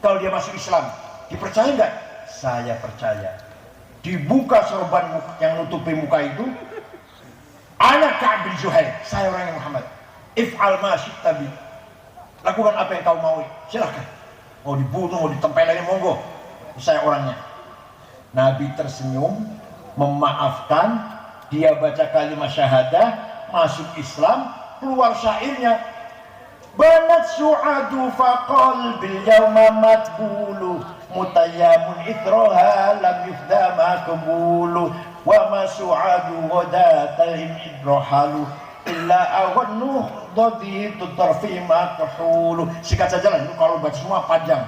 Kalau dia masuk Islam, dipercaya enggak? Saya percaya. Dibuka sorban yang nutupi muka itu. Ana Ka'ab bin Zuhair, saya orangnya Muhammad. If'al ma syi'ta bi. Lakukan apa yang kau mau, silakan. Mau dibunuh, mau ditempelin, monggo. Saya orangnya. Nabi tersenyum, memaafkan, dia baca kalimat syahadah, masuk Islam, keluar syairnya. Banat su'adu faqal bil yawma matbulu mutayyamun ithroha lam yufda makbulu wa ma su'adu wadatalhim idrohalu illa awannuh dodi tutarfi makhulu. Sikat saja lah, kalau baca semua panjang.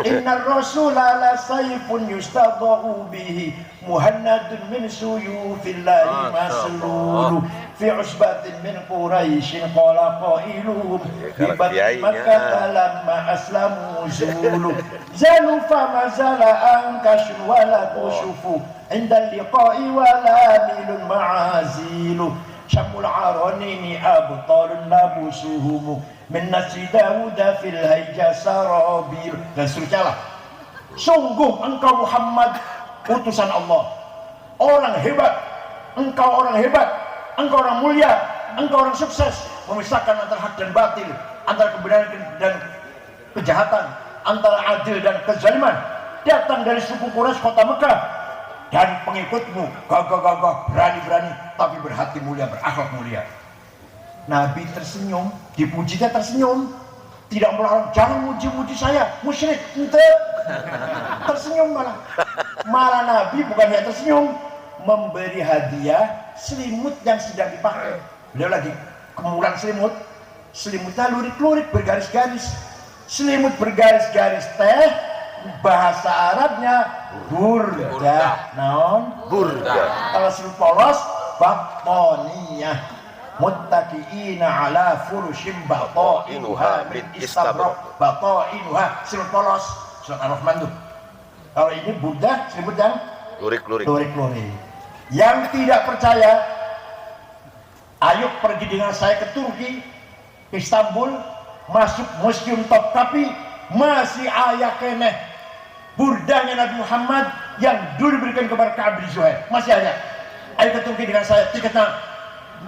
Inna rasula la sayfun yustadau bihi muhannadun min suyufillahi maslulu fi usbatin min quraishin qala qailuhum bibat makkah lamma aslamu zulu zalu fama zala ankashun wala tushufu inda liqa'i wala milun ma'azilu syamul aranini abtalun nabusuhumu min nasi Dawuda fil hayja sarabil. Dan seterusnya lah. Sungguh engkau Muhammad utusan Allah, orang hebat. Engkau orang hebat, engkau orang mulia, engkau orang sukses, memisahkan antara hak dan batil, antara kebenaran dan kejahatan, antara adil dan kezaliman. Datang dari suku Quraisy kota Mekah, dan pengikutmu gagah-gagah, berani-berani, tapi berhati mulia, berakhlak mulia. Nabi tersenyum, dipujinya tersenyum, tidak melarang, jangan muji-muji saya, musyrik, ente. Tersenyum malah Nabi bukan hanya tersenyum, memberi hadiah selimut yang sedang dipakai. Beliau lagi kemulan selimutnya lurik-lurik bergaris-garis, selimut bergaris-garis teh, bahasa Arabnya burdah. Naon? Burdah. Kalau selimut polos, batoniyah. Muttaqiina ala furushim bata'inuha min istabrak. Bata'inuha selimut polos. Surat Ar-Rahman tuh. Kalau ini burdah, selimut yang Lurik-lurik. Yang tidak percaya, ayo pergi dengan saya ke Turki, Istanbul, masuk Museum Topkapi, masih ayah keneh burdahnya Nabi Muhammad yang dulu diberikan kepada Ka'ab bin Zuhair, masih ada. Ayo ke Turki dengan saya, tiketnya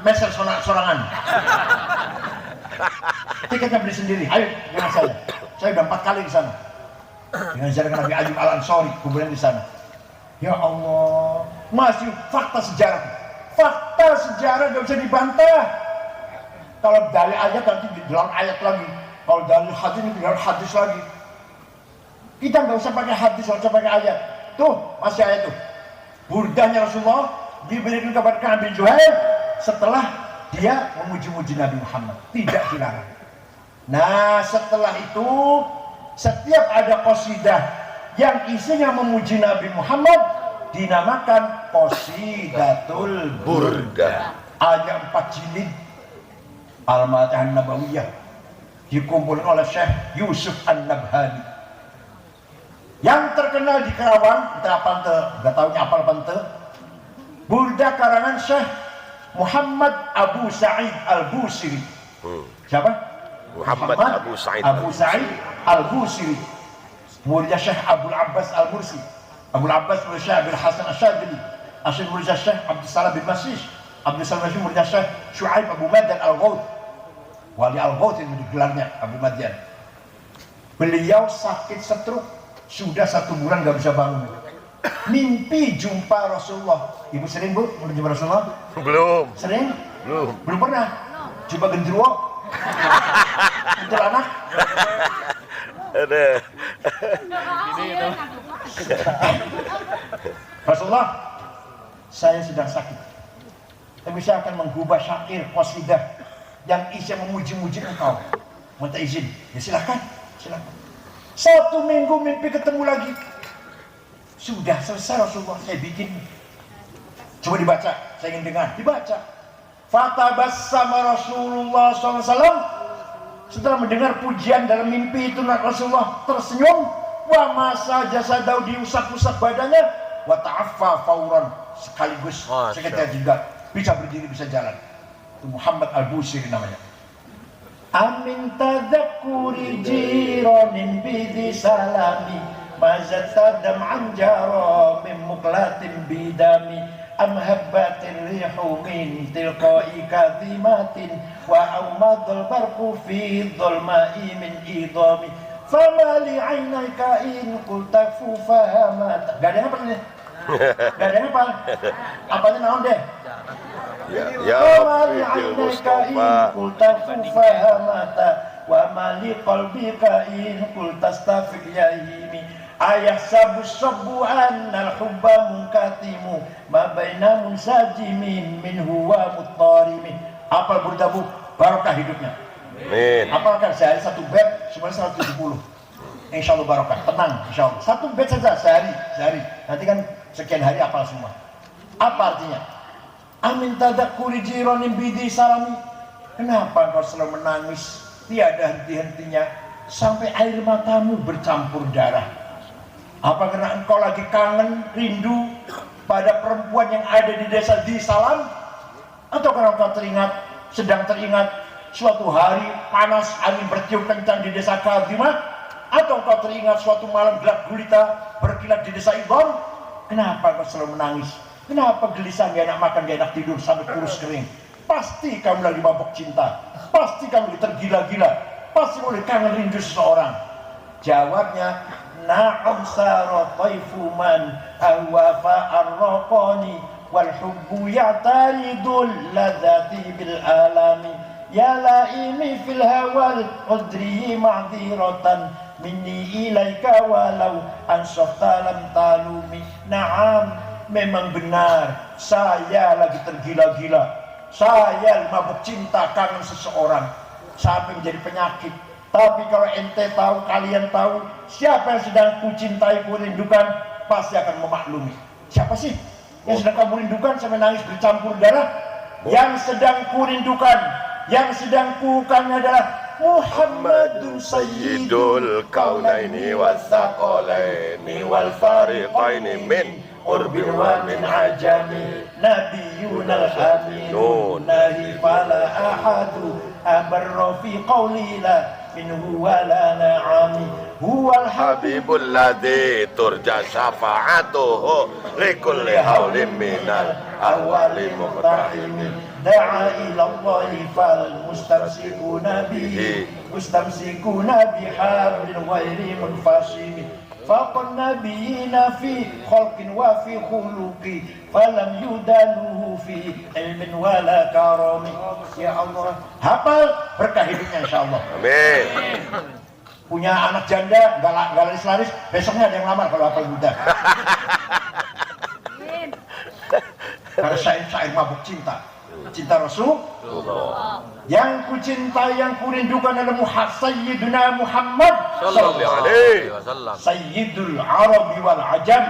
meser sorangan. Tiketnya beli sendiri, ayo dengan saya. Saya udah 4 kali di sana. Dengan jarak Nabi Ayyub Al-Ansari, kemudian di sana. Ya Allah, masih fakta sejarah. Fakta sejarah gak bisa dibantah. Kalau dari ayat nanti di dalam ayat lagi. Kalau dari hadis ini di dalam hadis lagi. Kita nggak usah pakai hadis, nggak usah pakai ayat. Tuh masih ayat tuh. Burdahnya Rasulullah diberikan kepada Ka'ab bin Zuhair setelah dia memuji-muji Nabi Muhammad. Tidak dilarang. Nah setelah itu, setiap ada qasidah yang isinya memuji Nabi Muhammad dinamakan Qasidatul Burdah. Ada 4 jilid Al-Mad'an Nabawiyah dikumpulkan oleh Syekh Yusuf An-Nabhani. Yang terkenal di Kerawang, kita nggak tahu apal pante. Burdah karangan Syekh Muhammad Abu Sa'id Al-Busiri. Siapa? Muhammad Abu Sa'id Al-Busiri. Muridnya Syekh Abdul Abbas Al-Mursi. Abdul Abbas murid Syekh Abdul Hasan Asyadili. Asyid muridnya Syekh Abdul Salam bin Masih. Abdul Salam bin Masih muridnya Syekh Syu'aib Abu Madyan Al-Ghawth. Wali Al-Ghawth itu digelarnya Abu Madyan. Beliau sakit stroke, sudah 1 bulan gak bisa bangun. Mimpi jumpa Rasulullah. Ibu sering bu jumpa Rasulullah? Belum. Sering? Belum pernah. Jumpa genderuwo? Untuk anak? Ada. Rasulullah, saya sedang sakit, tapi saya akan menggubah syair qasidah yang isi memuji-muji engkau. Minta izin, ya silakan. 1 minggu mimpi ketemu lagi. Sudah selesai Rasulullah, saya bikin. Coba dibaca, saya ingin dengar. Dibaca. Fatabassama Rasulullah SAW. Setelah mendengar pujian dalam mimpi itu, Rasulullah tersenyum. Wa masa jasadahu, diusap-usap badannya. Wa ta'affa fauran, sekaligus seketika juga bisa berdiri, bisa jalan. Itu Muhammad Al-Busiri namanya. Amin tadakuri jironin bidi salami mazata dam'an jaro min muklatin bidami am habbatin rihu min tilqai kadhimatin wa awmadul barku fi dhulma'i min idami fama li aynaka in qulta fufahamat. Gak ada apa nih? Gak ada apa? Apanya naon deh? Ya Rabbi Mustafa in qulta fufahamata wa mali qalbika in qulta astafiq yahimi ayah sabu annal hubba munkatimu ma baina munsajimin min huwa muttarimin. Apal burdamu, barokah hidupnya. Amin. Apalkan sehari 1 bed sebenarnya 170. Insyaallah barokah, tenang insyaallah. 1 bed saja sehari. Nanti kan sekian hari apal semua. Apa artinya? Amin tadakuri jironin bidi salami. Kenapa kau selalu menangis tiada henti-hentinya sampai air matamu bercampur darah? Apa karena engkau lagi kangen, rindu pada perempuan yang ada di desa di Salam? Atau karena engkau sedang teringat suatu hari panas angin bertiup kencang di desa Kadhimah? Atau engkau teringat suatu malam gelap gulita berkilat di desa Idham? Kenapa kau selalu menangis? Kenapa gelisah, gak enak makan, gak enak tidur sampai kurus kering? Pasti kamu lagi mabuk cinta. Pasti kamu lagi tergila-gila. Pasti mulai kangen rindu seseorang. Jawabnya, na'am sara taifu man ahwa fa'arraqani wal hubbu ya'taridul ladhati bil alami ya laimi fil hawal udri ma'dziratan minni ilaika walau ansafta lam talumi. Naam, memang benar saya lagi tergila-gila, saya mabuk cinta kangen seseorang sampai menjadi penyakit. Tapi kalau ente tahu, kalian tahu siapa yang sedang ku cintai, ku rindukan, pasti akan memaklumi. Siapa sih yang sedang kamu rindukan sampai nangis bercampur darah? Yang sedang ku rindukan, yang sedang ku kangen adalah Muhammadun Sayyidul Kaunaini Wassaqalaini Wal Fariqaini min Urbin wa min Ajami Nabiyunal Aminun Nahi fala ahadu abarra fi qawli la minhu wala na'ami huwal Habibul ladzi turja syafa'atuhu likulli haulin minal awali muqtahimin da'a ila Allahi fal mustamsikuna bihi mustamsikuna bihablin ghairi munfasimin faqan nabiyina fi khalqin wa fi khuluqi falam yudaluhu fi ilmin wala karami. Ya Allah, hafal berkah hidupnya insyaallah. Amin. Punya anak janda gak laris-laris, besoknya ada yang lamar kalau hafal Buddha. Karena saya mabuk cinta Rasul. Yang ku cintai, yang ku rindukan adalah Sayyiduna Muhammad sallallahu alaihi wasallam, Sayyidul Arabi wal Ajam,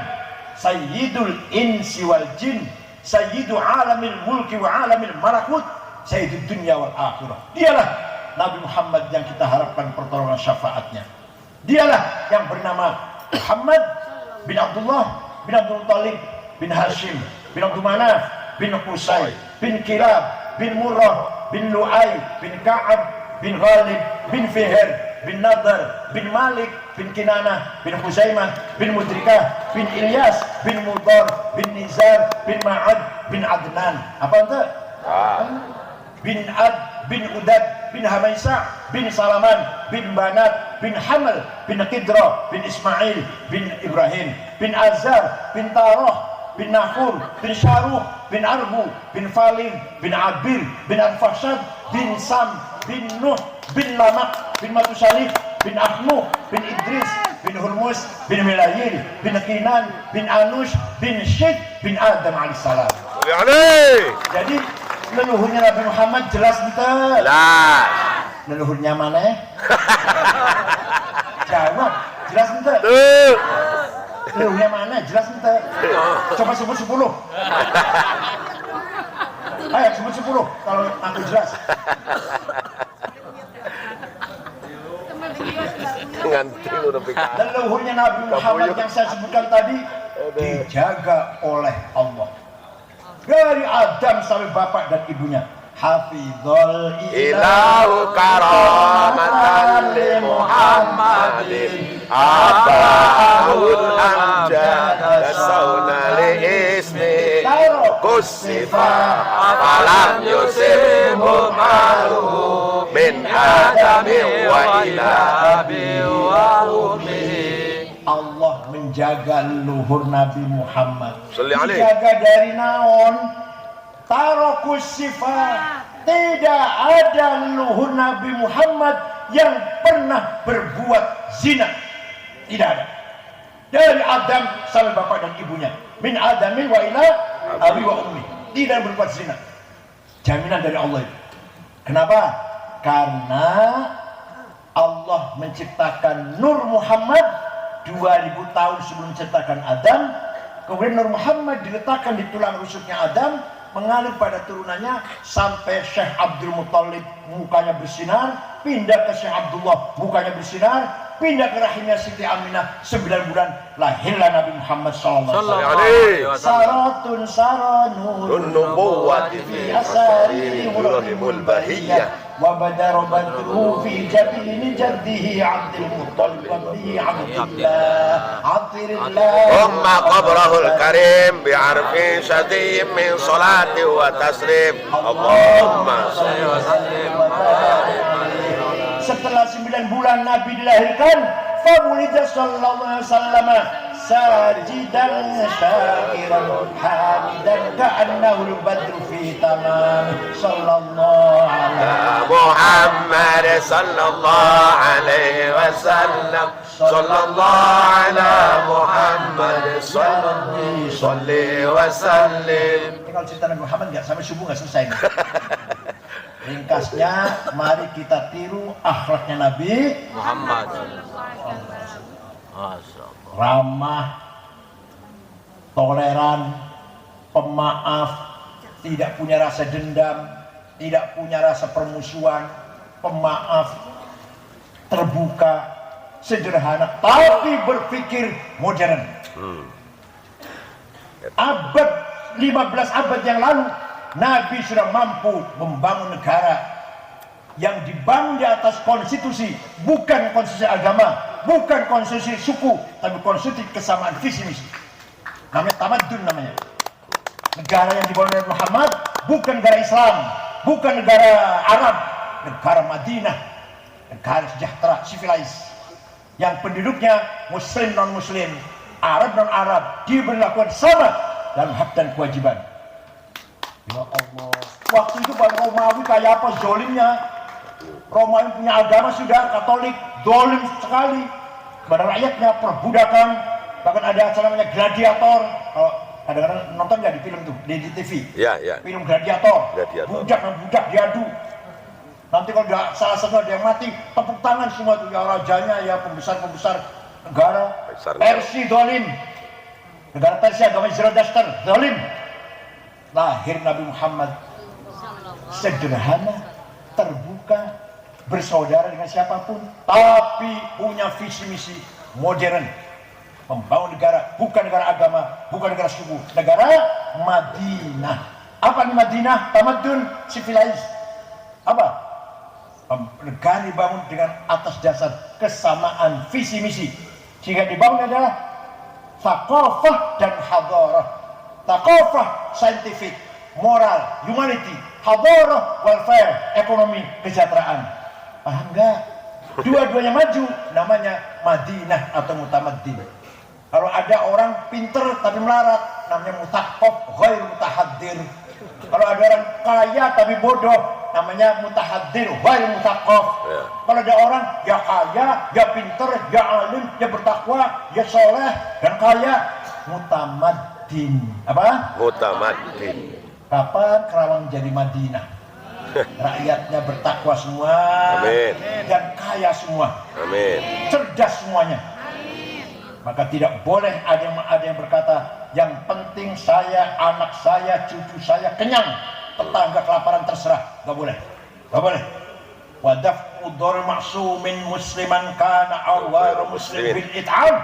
Sayyidul Insi wal Jin, Sayyidu alamil mulki wa alamil malakut, Sayyidud dunya wal akhirah. Dialah Nabi Muhammad yang kita harapkan pertolongan syafaatnya. Dialah yang bernama Muhammad bin Abdullah bin Abdul Thalib bin Hashim bin Abdul Manaf bin Qusay bin Kilab bin Murrah bin Lu'ay bin Ka'ab bin Ghalib bin Fihr bin Nadar bin Malik bin Kinanah bin Khuzaimah bin Mudrikah bin Ilyas bin Mudar bin Nizar bin Ma'ad bin Adnan. Apa itu? Bin Ad bin Udad bin Hamaisa bin Salaman bin Banat bin Hamal bin Qidra bin Ismail bin Ibrahim bin Azar bin Tarah bin Nahur bin Syaruh bin Arbu bin Falid bin Abir bin Al-Fashad bin Sam bin Nuh bin Lamak bin Matusalif bin Ahnuh bin Idris bin Hurmus bin Milayil bin Kinan bin Anush bin Syed bin Adam alaihissalam. Jadi leluhurnya Nabi Muhammad jelas betul. Jelas. Leluhurnya mana? Jawab. Jelas betul. Leluhurnya mana? Jelas betul. Coba sebut 10. Ayo sebut 10 kalau aku jelas. Leluhurnya Nabi Muhammad yang saya sebutkan tadi dijaga oleh Allah. Dari Adam sampai bapak dan ibunya. Hafizul ilahu karamatan li Muhammadin abahul amjad sauna li ismi kusifa alam yusibu malu min adami wa ila abi wa ummi. Allah menjaga luhur Nabi Muhammad. Dijaga dari naon? Tarokus sifat. Tidak ada luhur Nabi Muhammad yang pernah berbuat zina. Tidak ada. Dari Adam sampai bapak dan ibunya. Min adamin wa ila abi wa ummi. Tidak berbuat zina. Jaminan dari Allah itu. Kenapa? Karena Allah menciptakan Nur Muhammad 2000 tahun sebelum menciptakan Adam. Kemudian Nur Muhammad diletakkan di tulang rusuknya Adam, mengalir pada turunannya sampai Syekh Abdul Muttalib mukanya bersinar, pindah ke Syekh Abdullah mukanya bersinar, pindah ke rahimnya Siti Aminah 9 bulan, lahirlah Nabi Muhammad SAW. Saratun saranun nubuwati fi asari Ibrahimul Bahiyah wa badara badruhu fi jabini jaddihi Abdul Muttalib wabdihi Abdillah Abdillah umma qabrahul karim bi'arfi syadiyim min salati wa taslim Allahumma salli wa sallim wa barik. Setelah 9 bulan Nabi dilahirkan, fawulida sallallahu alaihi wasallam sajidan syakiran hamidan ka'annahu al-badru fi tamam sallallahu alaihi Muhammad sallallahu alaihi wasallam sallallahu ala Muhammad sallallahu wasallim. Kalau cerita Nabi Muhammad nggak sampai subuh nggak selesai. Ringkasnya, mari kita tiru akhlaknya Nabi Muhammad. ramah, toleran, pemaaf, tidak punya rasa dendam, tidak punya rasa permusuhan, pemaaf, terbuka, sederhana, tapi berpikir modern. Abad 15 abad yang lalu Nabi sudah mampu membangun negara yang dibangun di atas konstitusi, bukan konstitusi agama, bukan konstitusi suku, tapi konstitusi kesamaan visi misi. Namanya tamadun namanya. Negara yang dibangun oleh Muhammad bukan negara Islam, bukan negara Arab, negara Madinah, negara sejahtera, civilized, yang penduduknya Muslim non Muslim, Arab non Arab, diberlakukan sama dalam hak dan kewajiban. Ya Allah, waktu itu Bang Romawi kayak apa zolimnya. Romawi punya agama sudah Katolik, zolim sekali kepada rakyatnya, perbudakan, bahkan ada acara namanya gladiator. Kalau kadang-kadang nonton nggak di film tuh, di TV. Ya, ya. Film gladiator. Gladiator. Budak dan budak diadu. Nanti kalau salah satu ada yang mati, tepuk tangan semua tuh, ya rajanya, ya pembesar-pembesar negara. Persia zolim. Negara Persia agamanya Zoroaster, zolim. Lahir Nabi Muhammad sederhana, terbuka, bersaudara dengan siapapun, tapi punya visi misi modern, membangun negara, bukan negara agama, bukan negara suku, negara Madinah. Apa nih Madinah? Tamadun, civilized. Apa? Negara dibangun dengan atas dasar kesamaan visi misi, sehingga dibangun adalah thaqafah dan hadarah. Thaqafah, scientific, moral, humanity, hadarah, welfare, ekonomi, kesejahteraan. Paham nggak? Dua-duanya maju, namanya Madinah atau mutamaddin. Kalau ada orang pinter tapi melarat, namanya mutaqqaf, ghair mutahaddir. Kalau ada orang kaya tapi bodoh, namanya mutahaddir, ghair mutaqqaf. Kalau ada orang ya kaya, ya pinter, ya alim, ya bertakwa, ya soleh dan kaya, mutamaddin. Apa? Mutamaddin. Kapan Kerawang jadi Madinah? Rakyatnya bertakwa semua. Amin. Dan kaya semua. Amin. Cerdas semuanya. Maka tidak boleh ada yang berkata, yang penting saya, anak saya, cucu saya kenyang, tetangga kelaparan terserah. Gak boleh. Gak boleh. Wadaf udhur ma'sumin musliman kana awar muslim bil it'am.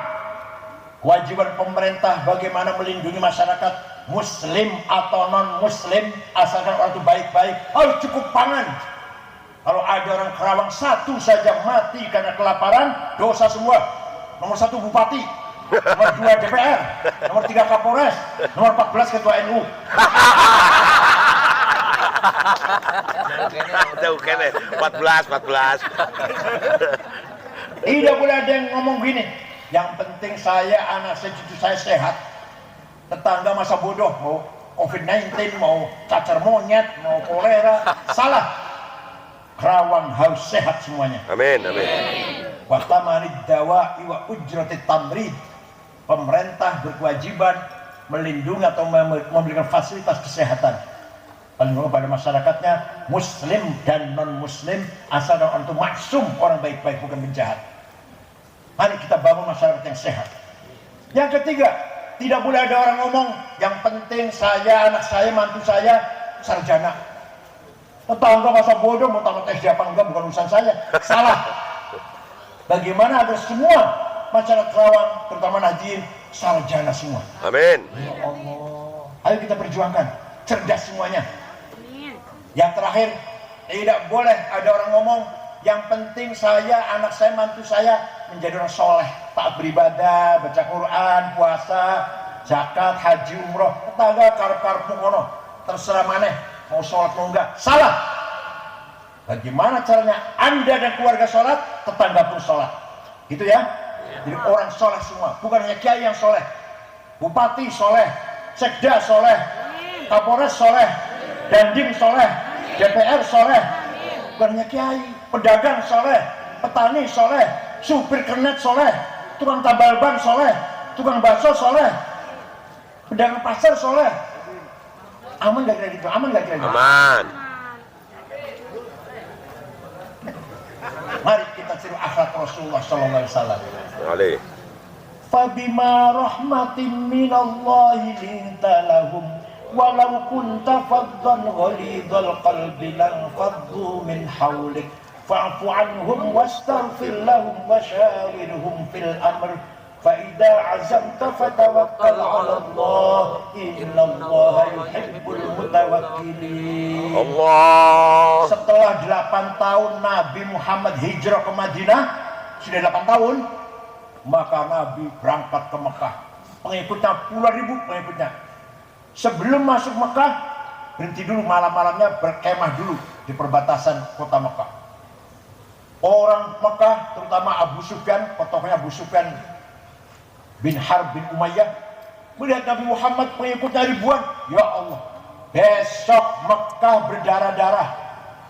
Kewajiban pemerintah bagaimana melindungi masyarakat muslim atau non muslim, asalkan orang itu baik-baik, harus cukup pangan. Kalau ada orang Kerawang satu saja mati karena kelaparan, dosa semua. Nomor 1 bupati, nomor 2 DPR, nomor 3 Kapolres, nomor 14 ketua NU. Jauh kene 14. Tidak boleh ada yang ngomong gini, yang penting saya, anak saya, cucu saya sehat. Tetangga masa bodoh, mau COVID-19, mau cacar monyet, mau kolera. Salah. Kerawang harus sehat semuanya. Amin, amin. Wa tamanid dawa'i wa ujratit tamrid. Pemerintah berkewajiban melindungi atau memberikan fasilitas kesehatan paling pada masyarakatnya, muslim dan non muslim, asalkan orang itu maksum, orang baik-baik, bukan penjahat. Mari kita bangun masyarakat yang sehat. Yang ketiga, tidak boleh ada orang ngomong yang penting saya, anak saya, mantu saya sarjana. Tetangga masa bodoh, mau tamat SD apa enggak, bukan urusan saya. Salah. Bagaimana agar semua masyarakat Kerawang, terutama Nahdien, sarjana semua. Amin. Ya Allah. Ayo kita perjuangkan, cerdas semuanya. Yang terakhir, tidak boleh ada orang ngomong yang penting saya, anak saya, mantu saya menjadi orang soleh, taat beribadah, baca Quran, puasa, zakat, haji, umroh. Tetangga karep-karep kono, terserah maneh mau sholat mau enggak. Salah. Bagaimana caranya Anda dan keluarga sholat, tetangga pun sholat. Gitu ya. Jadi orang soleh semua, bukan hanya kiai yang soleh, bupati soleh, sekda soleh, kapolres soleh, dandim soleh, DPR soleh, bukan hanya kiai, pedagang soleh, petani soleh, supir kernet soleh, tukang tambal ban soleh, tukang bakso soleh, pedagang pasar soleh. Aman gak kira gitu? Aman gak kira gitu? Aman. Mari kita tiru akhlak Rasulullah sallallahu alaihi wasallam. Alih. Fabima rahmatin minallahi linta lahum walau kunta faddan ghalidhal qalbi lan faddu min hawlik fa'fu anhum wastaghfir lahum washawirhum fil amr fa idza azamta fatawakkal 'ala Allah innallaha yuhibbul mutawakkilin. Allah. Setelah 8 tahun Nabi Muhammad hijrah ke Madinah, sudah 8 tahun, maka Nabi berangkat ke Mekah. Pengikutnya puluhan ribu pengikutnya. Sebelum masuk Mekah, berhenti dulu malam-malamnya, berkemah dulu di perbatasan kota Mekah. Orang Mekah, terutama Abu Sufyan, tokohnya Abu Sufyan bin Harb bin Umayyah, melihat Nabi Muhammad pengikutnya ribuan. Ya Allah, besok Mekah berdarah-darah,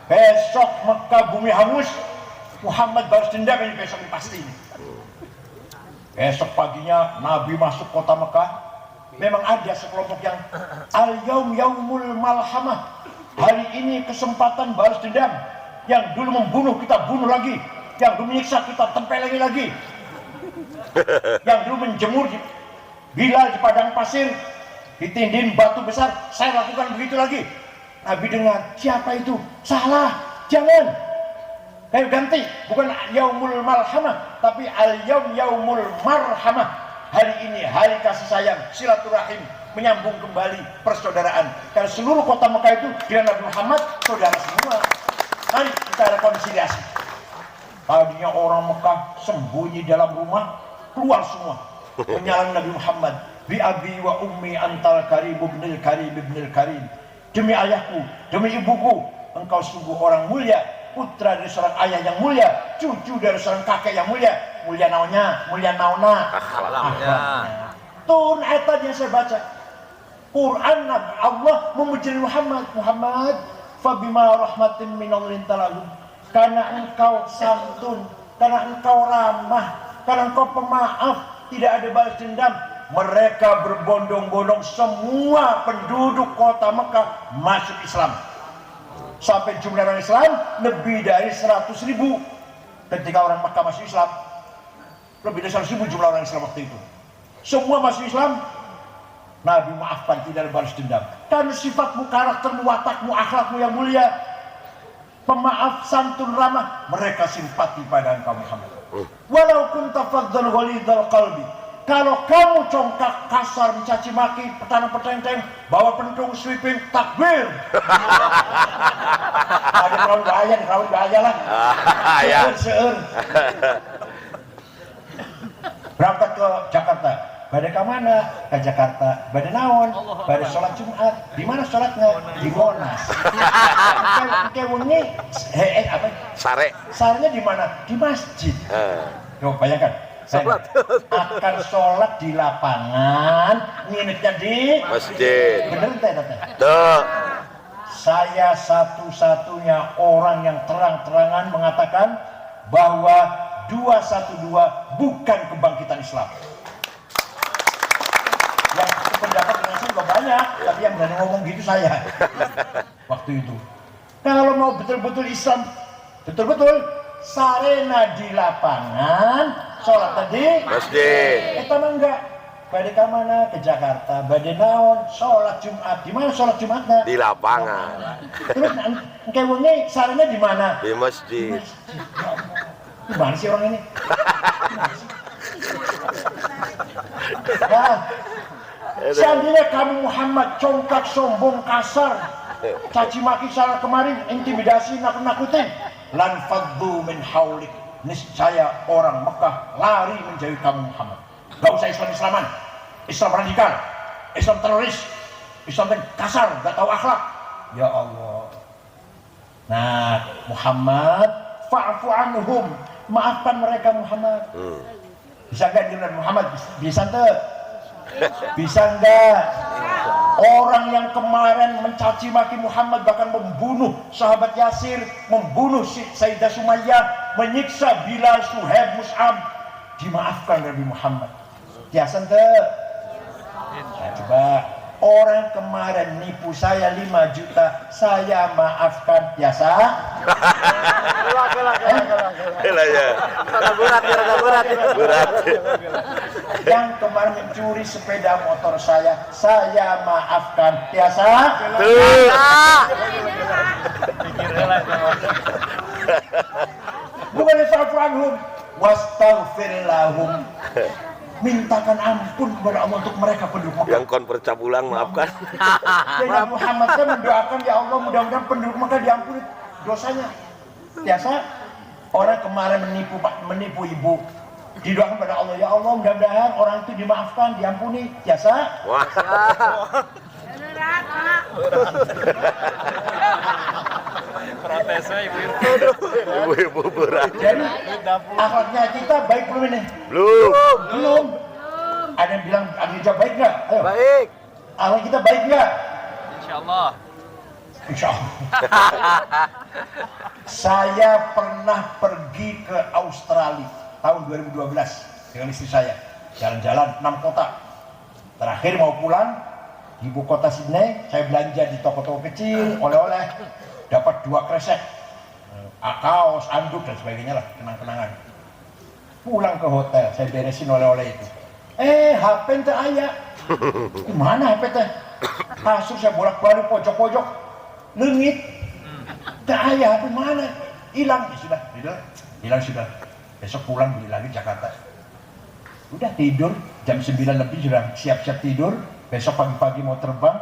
besok Mekah bumi hangus, Muhammad balas dendam ini besok ini pasti ini. Besok paginya Nabi masuk kota Mekah. Memang ada sekelompok yang al-yaum yaumul malhamah, hari ini kesempatan balas dendam. Yang dulu membunuh kita bunuh lagi, yang dulu menyiksa kita tempelin lagi, yang dulu menjemur Bilal di padang pasir, ditindih batu besar, saya lakukan begitu lagi. Nabi dengar, siapa itu? Salah, jangan. Ayo ganti, bukan yaumul malhamah, tapi al-yaum yaumul marhamah. Hari ini hari kasih sayang, silaturahim, menyambung kembali persaudaraan. Karena seluruh kota Mekah itu dengan Nabi Muhammad saudara semua. Mari kita rekonsiliasi. Tadinya orang Mekah sembunyi dalam rumah, keluar semua menyalami Nabi Muhammad. Bi abi wa ummi antal karim ibnil karim ibnil karim. Demi ayahku, demi ibuku, engkau sungguh orang mulia, putra dari seorang ayah yang mulia, cucu dari seorang kakek yang mulia. Mulia naonnya, mulia naona akhlaknya. Turun ayat yang saya baca, Quran Allah memuji Muhammad. Muhammad, fabima rahmatin minallahi lintalahum, karena engkau santun, karena engkau ramah, karena engkau pemaaf, tidak ada balas dendam. Mereka berbondong-bondong, semua penduduk kota Mekah masuk Islam. Sampai jumlah orang Islam lebih dari 100.000. Ketika orang Mekah masuk Islam, lebih dari 100.000 jumlah orang Islam waktu itu. Semua masuk Islam. Nabi maafkan, tidak ada balas dendam. Karena sifatmu, karaktermu, watakmu, akhlakmu yang mulia, pemaaf, santun, ramah, mereka simpati pada engkau Muhammad. Walau kunta faddan ghalidhal qalbi, kalau kamu congkak, kasar, mencaci maki, petana-petenteng, bawa pentung, sweeping, takbir. Ada kalau bahaya lah. Seur. Berangkat ke Jakarta. Pada ke mana? Ke Jakarta. Pada naon? Pada sholat Jumat. Di mana sholatnya? Di Monas. Kewungi, apa? Sarenya di mana? Di masjid. Coba bayangkan. Akan sholat di lapangan, nginepnya di masjid. Bener teh? Saya satu-satunya orang yang terang-terangan mengatakan bahwa 212 bukan kebangkitan Islam. Yang pendapat dengan saya juga banyak, tapi yang berani ngomong gitu saya waktu itu. Kalau mau betul-betul Islam, betul-betul sarena di lapangan, sholat tadi masjid. Kita mah enggak. Bade ka mana? Ke Jakarta. Bade naon? Sholat Jumat. Di mana sholat Jumatnya? Di lapangan. Terus engke wengi sarena di mana? Di masjid. Gimana sih orang ini? Nah, seandainya kamu Muhammad congkak, sombong, kasar, caci maki sana kemarin, intimidasi, nakut-nakutin, lan faddu min haulik, niscaya orang Mekah lari menjauhi kamu Muhammad. Gak usah Islam-Islaman, Islam radikal, Islam teroris, Islam yang kasar, gak tahu akhlak. Ya Allah. Nah, Muhammad, fa'fu anhum, maafkan mereka Muhammad. Bisa nggak di Nabi Muhammad? Bisa tuh? Bisa nggak? Orang yang kemarin mencaci maki Muhammad, bahkan membunuh sahabat Yasir, membunuh Sayyidah Sumayyah, menyiksa Bilal, Suhaib, Mus'ab, dimaafkan Nabi Muhammad. Biasa tuh? Nah, coba orang kemarin nipu saya 5 juta, saya maafkan. Biasa? Berat. Yang kemarin mencuri sepeda motor saya maafkan. Biasa? Bukan fa'fu anhum wastaghfir lahum. Mintakan ampun kepada Allah untuk mereka penduduk Mekah. Yang konverca pulang maafkan. Dan Nabi Muhammad kan mendoakan, ya Allah mudah-mudahan penduduk Mekah diampuni dosanya. Biasa orang kemarin menipu ibu, didoakan pada Allah, ya Allah mudah-mudahan orang itu dimaafkan, diampuni. Biasa? Wah. Protesnya ibu-ibu berat. Jadi akhlaknya kita baik belum ini? Belum. Ada yang bilang Agija baik nggak? Ayo. Baik. Akhlak kita baik nggak? insyaallah. Insya Allah. Saya pernah pergi ke Australia tahun 2012 dengan istri saya, jalan-jalan 6 kota. Terakhir mau pulang, di ibu kota Sydney, saya belanja di toko-toko kecil, oleh-oleh, dapat 2 kresek, kaos, anduk dan sebagainya lah, kenang-kenangan. Pulang ke hotel, saya beresin oleh-oleh itu. HP ente ayah. Gimana HP teh? Kasur saya bolak-balik pojok-pojok, lengit. Teh ayah HP mana? Hilang. Ya sudah, hilang sudah. Besok pulang beli lagi Jakarta. Udah tidur, jam 9 lebih sudah siap-siap tidur. Besok pagi-pagi mau terbang,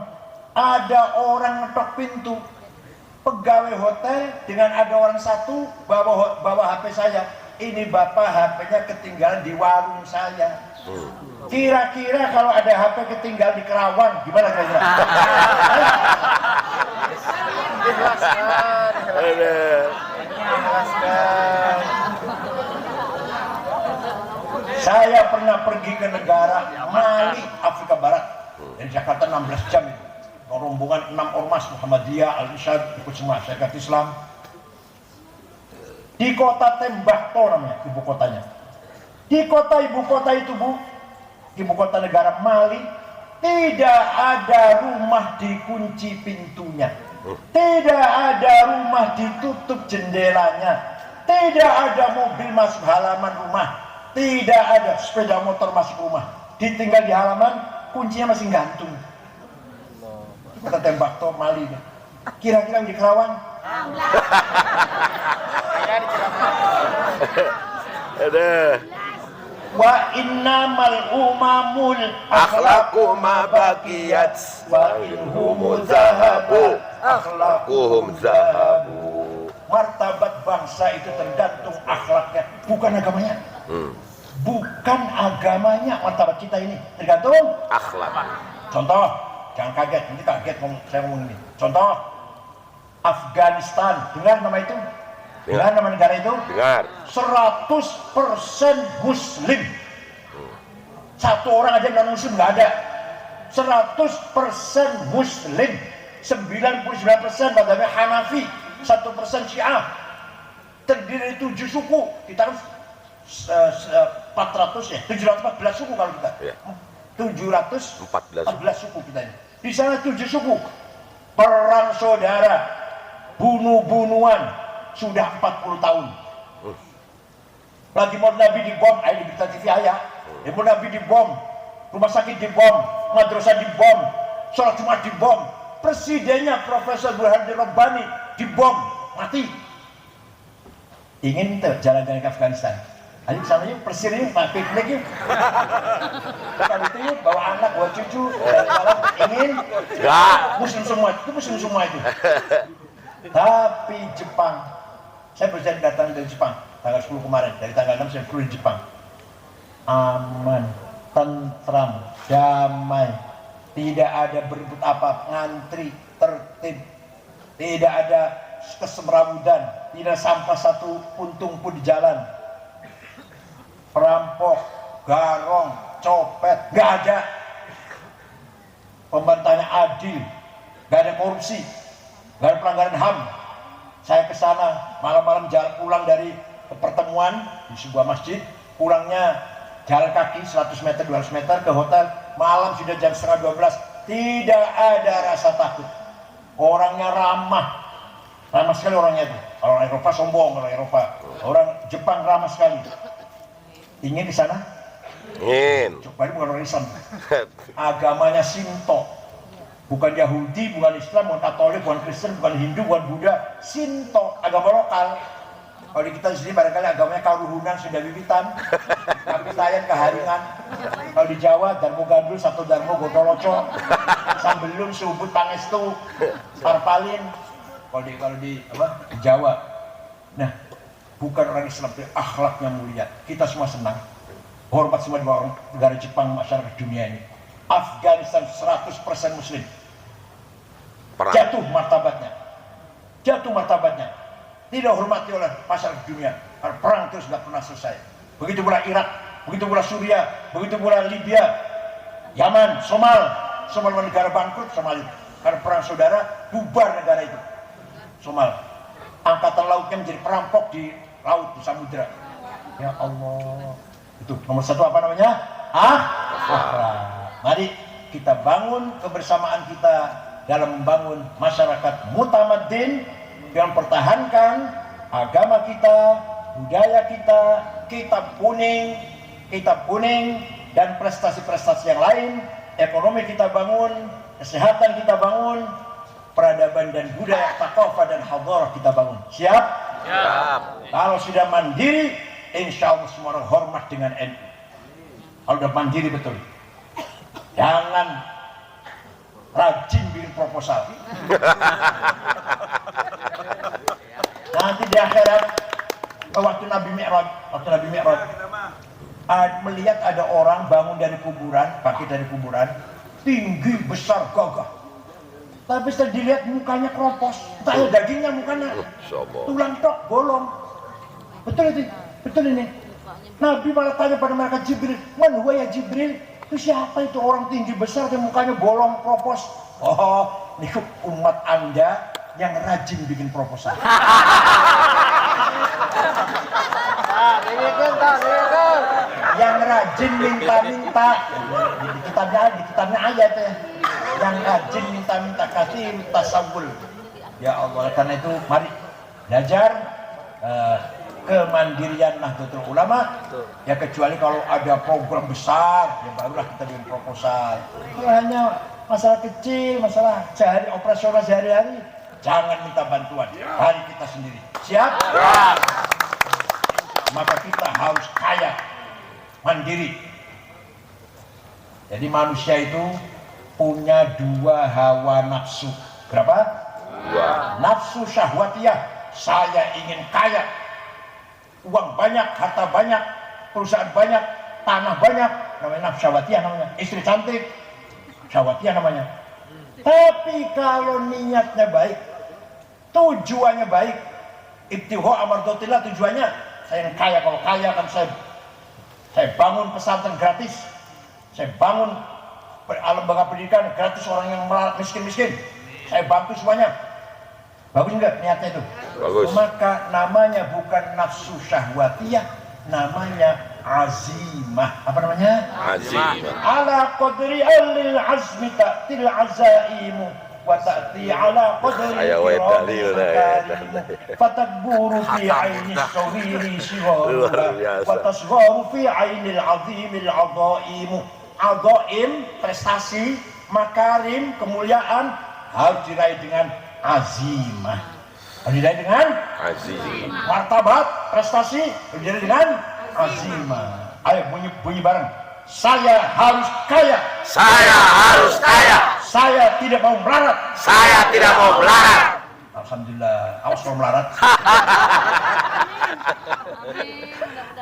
ada orang ngetok pintu. Pegawai hotel dengan ada orang satu bawa HP saya. Ini bapak HP-nya ketinggalan di warung saya. Kira-kira kalau ada HP ketinggalan di Kerawang, gimana kira-kira? Saya pernah pergi ke negara Mali, Afrika Barat. Dari Jakarta 16 jam itu. Rombongan 6 ormas Muhammadiyah, Al-Irsyad, ikut semua syarikat Islam. Di kota Tembakto namanya, ibu kotanya. Di kota ibu kota itu, Bu, ibu kota negara Mali, tidak ada rumah dikunci pintunya. Tidak ada rumah ditutup jendelanya. Tidak ada mobil masuk halaman rumah. Tidak ada sepeda motor masuk rumah. Ditinggal di halaman, kuncinya masih gantung. Kota Tembakto, Mali. Kira-kira di Kerawang? Ada. Wa innamal umamul Akhlaqu ma baqiyat wa inhum zahabu akhlaquhum zahabu. Martabat bangsa itu tergantung akhlaknya, bukan agamanya. Bukan agamanya martabat kita ini, tergantung Akhlak. Contoh, jangan kaget, nanti kaget saya ngomong ini. Contoh, Afghanistan, dengar nama itu? Dengar nama negara itu? Dengar. 100% Muslim. Satu orang aja non Muslim nggak ada. 100% Muslim. 99% madhabnya Hanafi, 1% Syiah. Terdiri dari 7 suku. Kita kan 400 ya, 714 suku kalau kita. Ya. 714 suku kita ini. Di sana 7 suku. Perang saudara, bunuh-bunuhan sudah 40 tahun. Lagi mau Nabi dibom, ayo di berita TV ayah. Mau Nabi dibom, rumah sakit dibom, madrasah dibom, sholat Jumat dibom, presidennya Profesor Burhanuddin Rabbani dibom, mati. Ingin tuh jalan-jalan ke Afghanistan? Ayo kesana yuk, presiden yuk, piknik yuk. Kalau itu yuk, bawa anak, bawa cucu, jalan-jalan, ingin? Enggak. Muslim semua, itu Muslim semua itu. Tapi Jepang, saya baru saja datang dari Jepang, tanggal 10 kemarin, dari tanggal 6 saya keluar di Jepang. Aman, tentram, damai, tidak ada berebut apa, ngantri, tertib, tidak ada kesemrawudan, tidak sampah satu puntung pun di jalan. Perampok garong, copet, nggak ada. Pemerintahnya adil, nggak ada korupsi, nggak ada pelanggaran HAM. Saya ke sana malam-malam jalan pulang dari pertemuan di sebuah masjid, pulangnya jalan kaki 100 meter 200 meter ke hotel, malam sudah jam setengah 12, tidak ada rasa takut. Orangnya ramah sekali orangnya itu. Kalau orang Eropa sombong, orang Eropa, orang Jepang ramah sekali. Ingin di sana? Ingin. Coba ini bukan orang Islam, agamanya Shinto, bukan Yahudi, bukan Islam, bukan Katolik, bukan Kristen, bukan Hindu, bukan Buddha, Shinto, agama lokal. Kalau di kita di sini barangkali agamanya Karuhunan, Sunda Wiwitan, Kapitayan, Keharingan. Kalau di Jawa, Darmo Gandul, Satu Darmo, Gotoloco, Sambelun, Subut, Pangestu, Parpalin. Kalau di Jawa. Nah, bukan orang Islam, akhlaknya mulia. Kita semua senang. Hormat semua di bawah negara Jepang, masyarakat dunia ini. Afghanistan 100% Muslim. Perang. Jatuh martabatnya. Tidak hormati oleh masyarakat dunia. Karena perang terus tidak pernah selesai. Begitu pula Irak, begitu pula Suriah, begitu pula Libya, Yaman, Somal negara bangkrut, Somalia. Karena perang saudara, bubar negara itu. Somal. Angkatan lautnya menjadi perampok di laut, di samudera. Ya Allah. Itu nomor satu apa namanya? Akhlak. Mari kita bangun kebersamaan kita dalam membangun masyarakat mutamaddin yang pertahankan agama kita, budaya kita, kitab kuning dan prestasi-prestasi yang lain. Ekonomi kita bangun, kesehatan kita bangun, peradaban dan budaya, thaqafah dan hadarah kita bangun. Siap? Siap. Kalau sudah mandiri, insya Allah semua orang hormat dengan NU. Kalau sudah mandiri betul. Jangan rajin bikin proposal. Nanti di akhirat, waktu Nabi Mi'raj, melihat ada orang bangun dari kuburan, bangkit dari kuburan, tinggi, besar, gagah. Tapi setelah dilihat mukanya keropos, tak ada dagingnya mukanya, tulang tok, bolong. Betul ini. Nabi malah tanya pada malaikat Jibril, "Man huwa ya Jibril?" Itu siapa itu orang tinggi besar dan mukanya bolong, keropos? Oh, ini umat Anda yang rajin bikin proposal. Yang rajin minta-minta, di kitabnya ayat ya. Yang rajin minta-minta, kasih tasawul. Ya Allah, karena itu mari belajar kemandirian Nahdlatul Ulama. Ya kecuali kalau ada program besar, ya barulah kita bikin proposal. Kalau hanya masalah kecil, masalah operasional sehari-hari, jangan minta bantuan. Hari kita sendiri. Siap? Maka kita harus kaya, mandiri. Jadi manusia itu punya dua hawa nafsu. Berapa? Dua. Nafsu syahwatiyah, saya ingin kaya. Uang banyak, harta banyak, perusahaan banyak, tanah banyak, namanya nafsu syahwatiyah namanya. Istri cantik, syahwatiyah namanya. Tapi kalau niatnya baik, tujuannya baik, ibtigha amardhatillah, tujuannya saya yang kaya. Kalau kaya kan saya bangun pesantren gratis, saya bangun lembaga pendidikan gratis orang yang miskin-miskin, saya bantu semuanya. Bagus enggak niatnya itu? Bagus. Maka namanya bukan nafsu syahwatiyah, namanya azimah. Apa namanya? Azimah. Ala qadri alil azmi ta'til azaimu wa ta'ti ala qadri fatakburu fi aini sawiri shiwaruha wa tasgharu fi aini al-azimil adaimu. Adaim, prestasi, makarim, kemuliaan harus diraih dengan azimah. Harus diraih dengan azimah. Martabat, prestasi harus diraih dengan azimah. Ayo bunyi bareng. Saya harus kaya. Saya harus kaya. Saya tidak mau melarat. Saya tidak mau melarat. Alhamdulillah. Awas kalau melarat.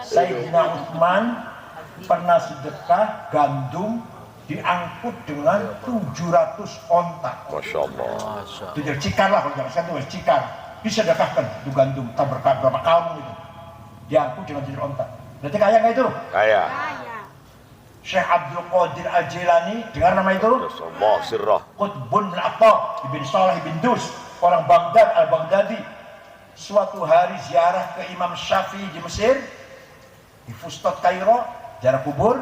Sayyidina Utsman pernah sedekah gandum diangkut dengan 700 ontak. Masya Allah. Itu jadi cikar lah, kalau jangan itu cikar. Disedekahkan itu gandum, tak berapa kaum itu. Diangkut dengan 700 ontak. Berarti kaya nggak itu? Kaya. Syekh Abdul Qadir Al-Jilani, dengar nama itu? Allah sirrah. Qutbun bin Attab ibn Salih bin Dus, orang Baghdad Al-Baghdadi. Suatu hari ziarah ke Imam Syafi'i di Mesir, di Fustat Kairo, ziarah kubur,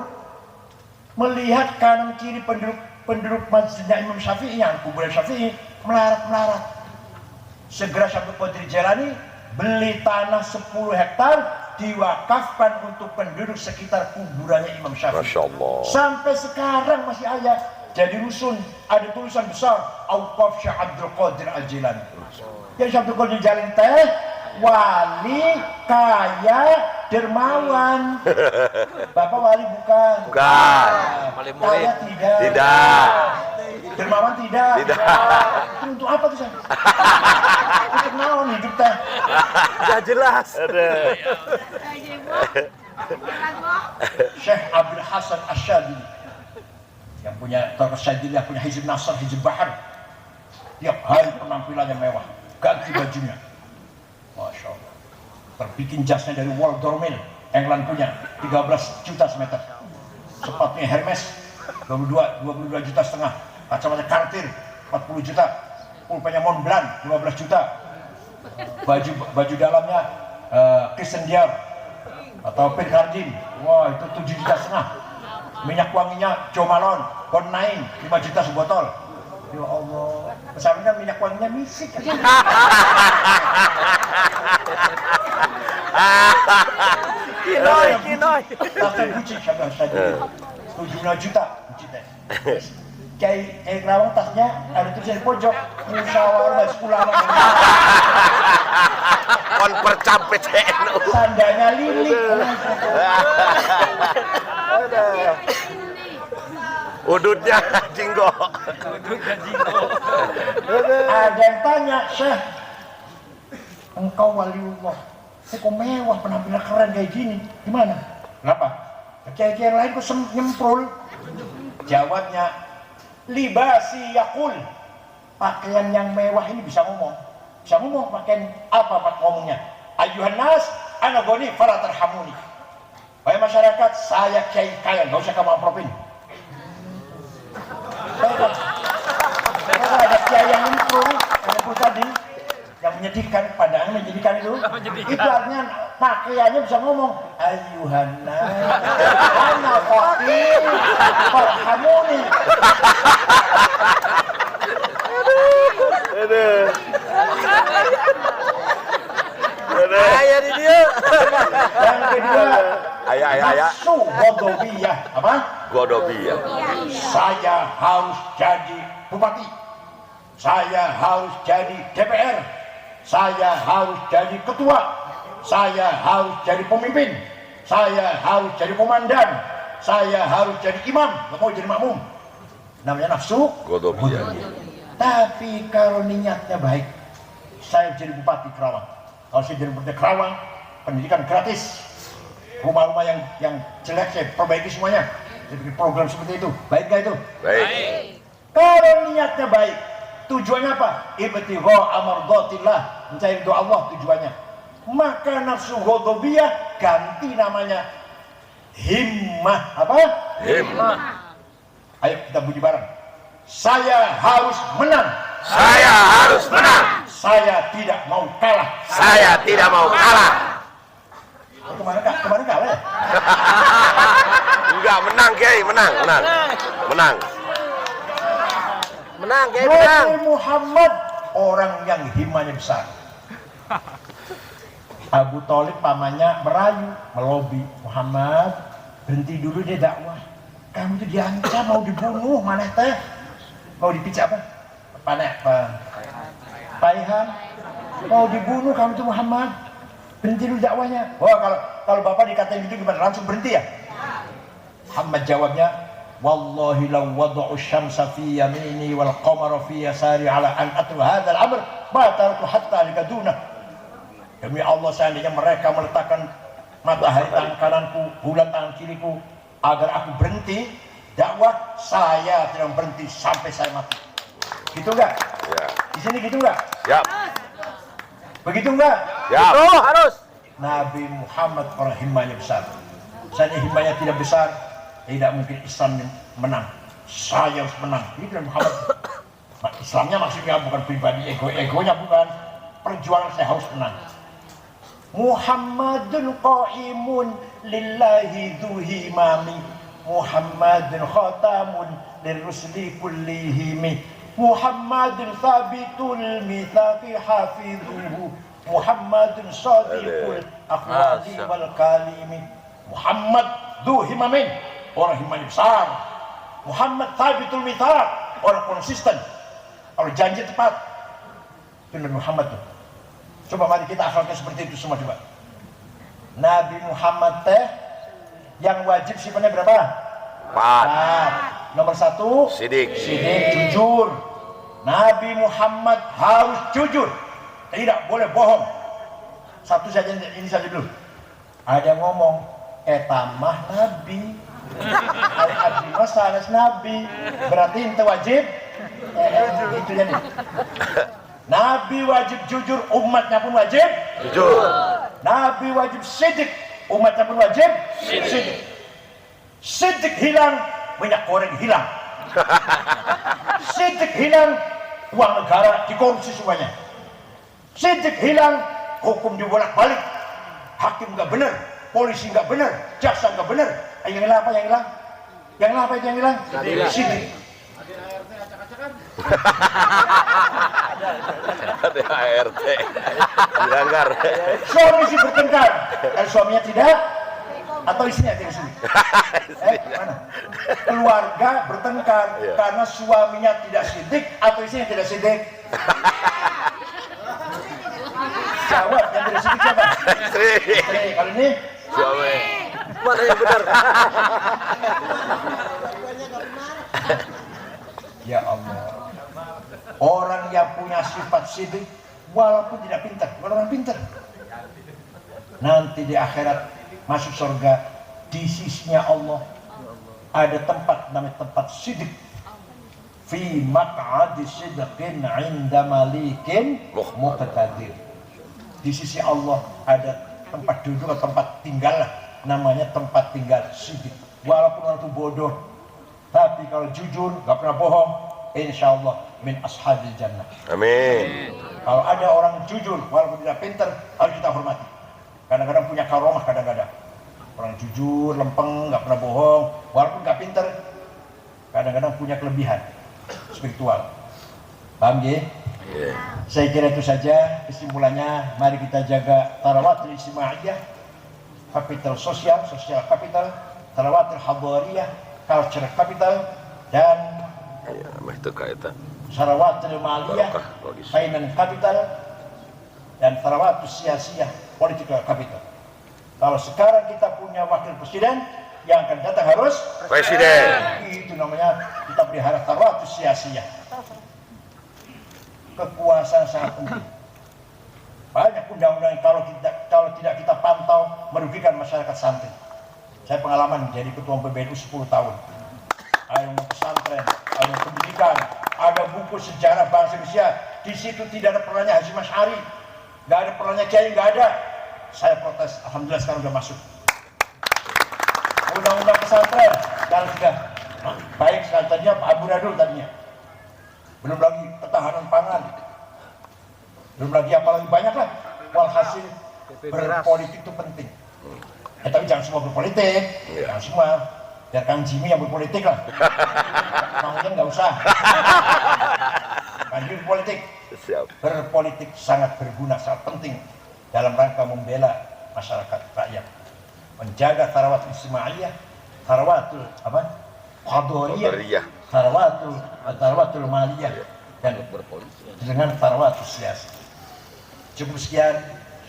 melihat kanan kiri penduduk masjidnya Imam Syafi'i, yang kuburan Syafi'i melarat. Segera Syekh Abdul Qadir Jilani beli tanah 10 hektar diwakafkan untuk penduduk sekitar kuburannya Imam Syafi'i. Masya Allah. Sampai sekarang masih ada, jadi rusun, ada tulisan besar Auqaf Syekh Abdul Qadir Al-Jilani. Yang Syekh Abdul Qadir Jilani teh wali, kaya, dermawan. Bapak wali bukan? Bukan. Kaya tidak. Tidak. Dermawan tidak. Itu untuk apa tuh saya? Untuk naon hidup teh? Gak jelas. Syekh Abdul Hasan Asy-Syadzili yang punya Tariqah Syadziliyah, punya Hizb Nasr, Hizb Bahar. Tiap hari penampilannya mewah, ganti bajunya. Masya Allah. Terbikin jasnya dari Waldorf Mill, England punya, 13 juta semeter. Sepatunya Hermes, 22 juta setengah. Kacamata Cartier, 40 juta. Pulpennya Montblanc, 15 juta. Baju dalamnya Christian Dior atau Pierre Cardin, wah itu 7 juta setengah. Minyak wanginya Jo Malone, Bon Nain, 5 juta sebotol. Ya Allah, kesannya minyak wanginya misik. Kinoy. Tapi Gucci siapa saja, 7 juta Gucci teh. Kayak Kerawang tasnya ada tulisan di pojok musyawarah ulama. Kon percapet CNU. Sandalnya lilik. Udutnya jinggo. Ada yang tanya, Syekh, engkau waliullah, saya kok mewah, penampilan keren kayak gini, gimana? Kenapa? Kayak yang lain kok nyemprul. Jawabnya, libasi yakul, pakaian yang mewah ini bisa ngomong. Bisa ngomong pakaian apa pak ngomongnya? Ayuhan nas, ana goni fala tarhamuni. Wahai masyarakat, saya kiai kaya, nggak usah kamu apropin. Kalau ada kiai yang nyemprul tadi, yang menyedihkan, pandangan menyedihkan itu artinya pakaiannya bisa ngomong ayuhan nas, ana faqir, farhamuni. Ayah di dia. Yang kedua, Ayah. nafsu godobiyah. Apa? Godobiyah. Saya harus jadi bupati, saya harus jadi DPR, saya harus jadi ketua, saya harus jadi pemimpin, saya harus jadi komandan, saya harus jadi imam, nggak mau jadi makmum. Namanya nafsu Godobiyah. Tapi kalau niatnya baik, saya jadi bupati Kerawang. Kalau saya jadi bupati Kerawang, pendidikan gratis, rumah-rumah yang jelek saya perbaiki semuanya. Saya bikin program seperti itu, baik nggak itu? Baik. Kalau niatnya baik, tujuannya apa? Ibtigha amardhatillah, mencari doa Allah tujuannya. Maka nafsu ghadabiyah ganti namanya himmah. Apa? Himmah. Ayo kita bunyi bareng. Saya harus menang. Saya harus menang. Saya tidak mau kalah. Saya tidak mau kalah. Kemarin kalah ya? Enggak, menang Kiai, menang. Kiai, Nabi Muhammad orang yang himmahnya besar. Abu Thalib pamannya merayu, melobi Muhammad, berhenti dulu dia dakwah. Kamu tuh diancam mau dibunuh, mana teh? Mau dipijak apa? Paihan. Mau dibunuh kamu tuh Muhammad. Berhenti dulu dakwahnya. Wah, kalau bapak dikatain gitu gimana? Langsung berhenti ya? Muhammad jawabnya, wallahi law wada'u syamsa fi yamini wal qamara fi yasari ala an atlu hadzal amr ma taratu hatta likaduna. Demi Allah, seandainya mereka meletakkan matahari tangan kananku, bulan tangan kiriku agar aku berhenti dakwah, saya tidak berhenti sampai saya mati. Gitu enggak? Ya. Di sini gitu enggak? Siap. Begitu enggak? Siap. harus. Nabi Muhammad orang himmahnya besar. Misalnya himmahnya tidak besar, Tidak mungkin Islam menang. Saya harus menang. Ini dari Muhammad. Nah, Islamnya maksudnya bukan pribadi egonya bukan. Perjuangan saya harus menang. Muhammadun qaimun lillahi dzuhi mami. Muhammadun khatamun lirrusli kullihimi. Muhammadun thabitul mitsaqi hafidhuhu. Muhammadun shadiqul aqwali wal kalimi. Muhammad dzu himamin, orang himanya besar. Muhammad thabitul mitsaq, orang konsisten, orang janji tepat. Itu Nabi Muhammad tuh. Coba mari kita akalkan seperti itu semua coba. Nabi Muhammad teh yang wajib sifatnya berapa? 4. Nomor 1 Sidik. jujur. Nabi Muhammad harus jujur, tidak boleh bohong. Satu saja, ini saja dulu. Ada yang ngomong etamah Nabi, abdi mas sanes Nabi, berarti itu wajib itu jadi. Nabi wajib jujur, umatnya pun wajib Jujur. Nabi wajib sidik, umatnya pun wajib sidik. Sidik hilang, minyak goreng hilang. Sidik hilang, uang negara dikorupsi semuanya. Sidik hilang, hukum dibolak-balik. Hakim nggak benar, polisi nggak benar, jaksa nggak benar. Yang hilang apa? Yang hilang? Yang hilang apa? Yang hilang? Sidik. Ada ART dilanggar. Suami sih bertengkar, suaminya tidak, atau istrinya tidak sini. Mana? Keluarga bertengkar karena suaminya tidak sidik atau istrinya tidak sidik. Jawab, yang tidak sidik siapa? Istri. Kalau ini Suami. Mana yang benar? ya Allah. Orang yang punya sifat sidik walaupun tidak pintar, bukan orang pintar. Nanti di akhirat masuk surga, di sisinya Allah ada tempat namanya tempat sidik. Fi maq'adi sidqin 'inda malikin muqtadir. Di sisi Allah ada tempat duduk atau tempat tinggal lah, namanya tempat tinggal sidik. Walaupun orang itu bodoh, tapi kalau jujur, gak pernah bohong, insya Allah min ashabil jannah. Amin. Kalau ada orang jujur walaupun tidak pintar, harus kita hormati. Kadang-kadang punya karomah, kadang-kadang orang jujur, lempeng, nggak pernah bohong, walaupun nggak pintar, kadang-kadang punya kelebihan spiritual. Paham ya? Yeah. Saya kira itu saja kesimpulannya. Mari kita jaga tarawatul ijtimaiyah, kapital sosial kapital, tarawatul hadariyah, culture capital, dan Ya, itu kaitan. tarawatul maliyah, Barokah, logis. finance capital, dan tarawatul siyasiyah, political capital. Kalau sekarang kita punya wakil presiden, yang akan datang harus Presiden. Itu namanya kita pelihara tarawatul siyasiyah. Kekuasaan sangat penting. Banyak undang-undang kalau tidak kita pantau merugikan masyarakat santri. Saya pengalaman jadi ketua PBNU 10 tahun. Ada yang pesantren, ada yang pendidikan, ada buku sejarah bangsa Indonesia. Di situ tidak ada perannya Hasyim Asy'ari, nggak ada perannya Kiai, nggak ada. Saya protes. Alhamdulillah sekarang udah masuk. Undang-undang pesantren kalau sudah baik tadinya amburadul tadinya. Belum lagi ketahanan pangan. Belum lagi apalagi banyak lah. Walhasil berpolitik itu penting. Tapi jangan semua berpolitik, jangan semua. Biar Kang Jimmy yang berpolitik lah. Kang Ujang nggak usah. Kang Jimmy berpolitik. Siap. Berpolitik sangat berguna, sangat penting dalam rangka membela masyarakat rakyat, menjaga tarawatul ijtimaiyah, tarawatul hadariyah, tarawatul maliyah, dan dengan tarawatul siyasah. Cukup sekian.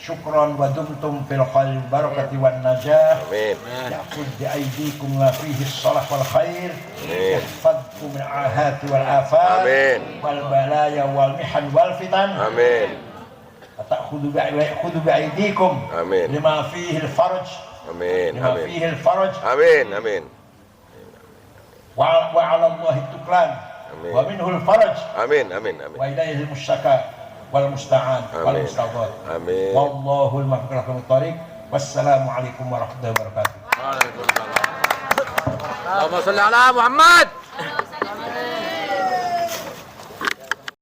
Syukran wa dumtum fil khair barakati wan najah. Amin. Ya'khud bi aydikum ma fihi as-salah wal khair. Yahfadkum min ahati wal afat. Amin. Wal balaya wal mihan wal fitan. Amin. Ta'khudhu bi aydikum. Amin. Lima fihi al-faraj. Amin. Lima Amin. fihi al-faraj. Amin. Amin. Wa 'ala Allahi tuklan. Amin. Wa minhu al-faraj. Amin. Amin. Amin. Wa ilayhi al-mushtaka wal musta'an wal musta'an. Amin. Wallahul muwaffiq ila aqwamit thoriq. Wassalamu alaikum warahmatullahi wabarakatuh. Waalaikumsalam. Allahumma salli ala Muhammad.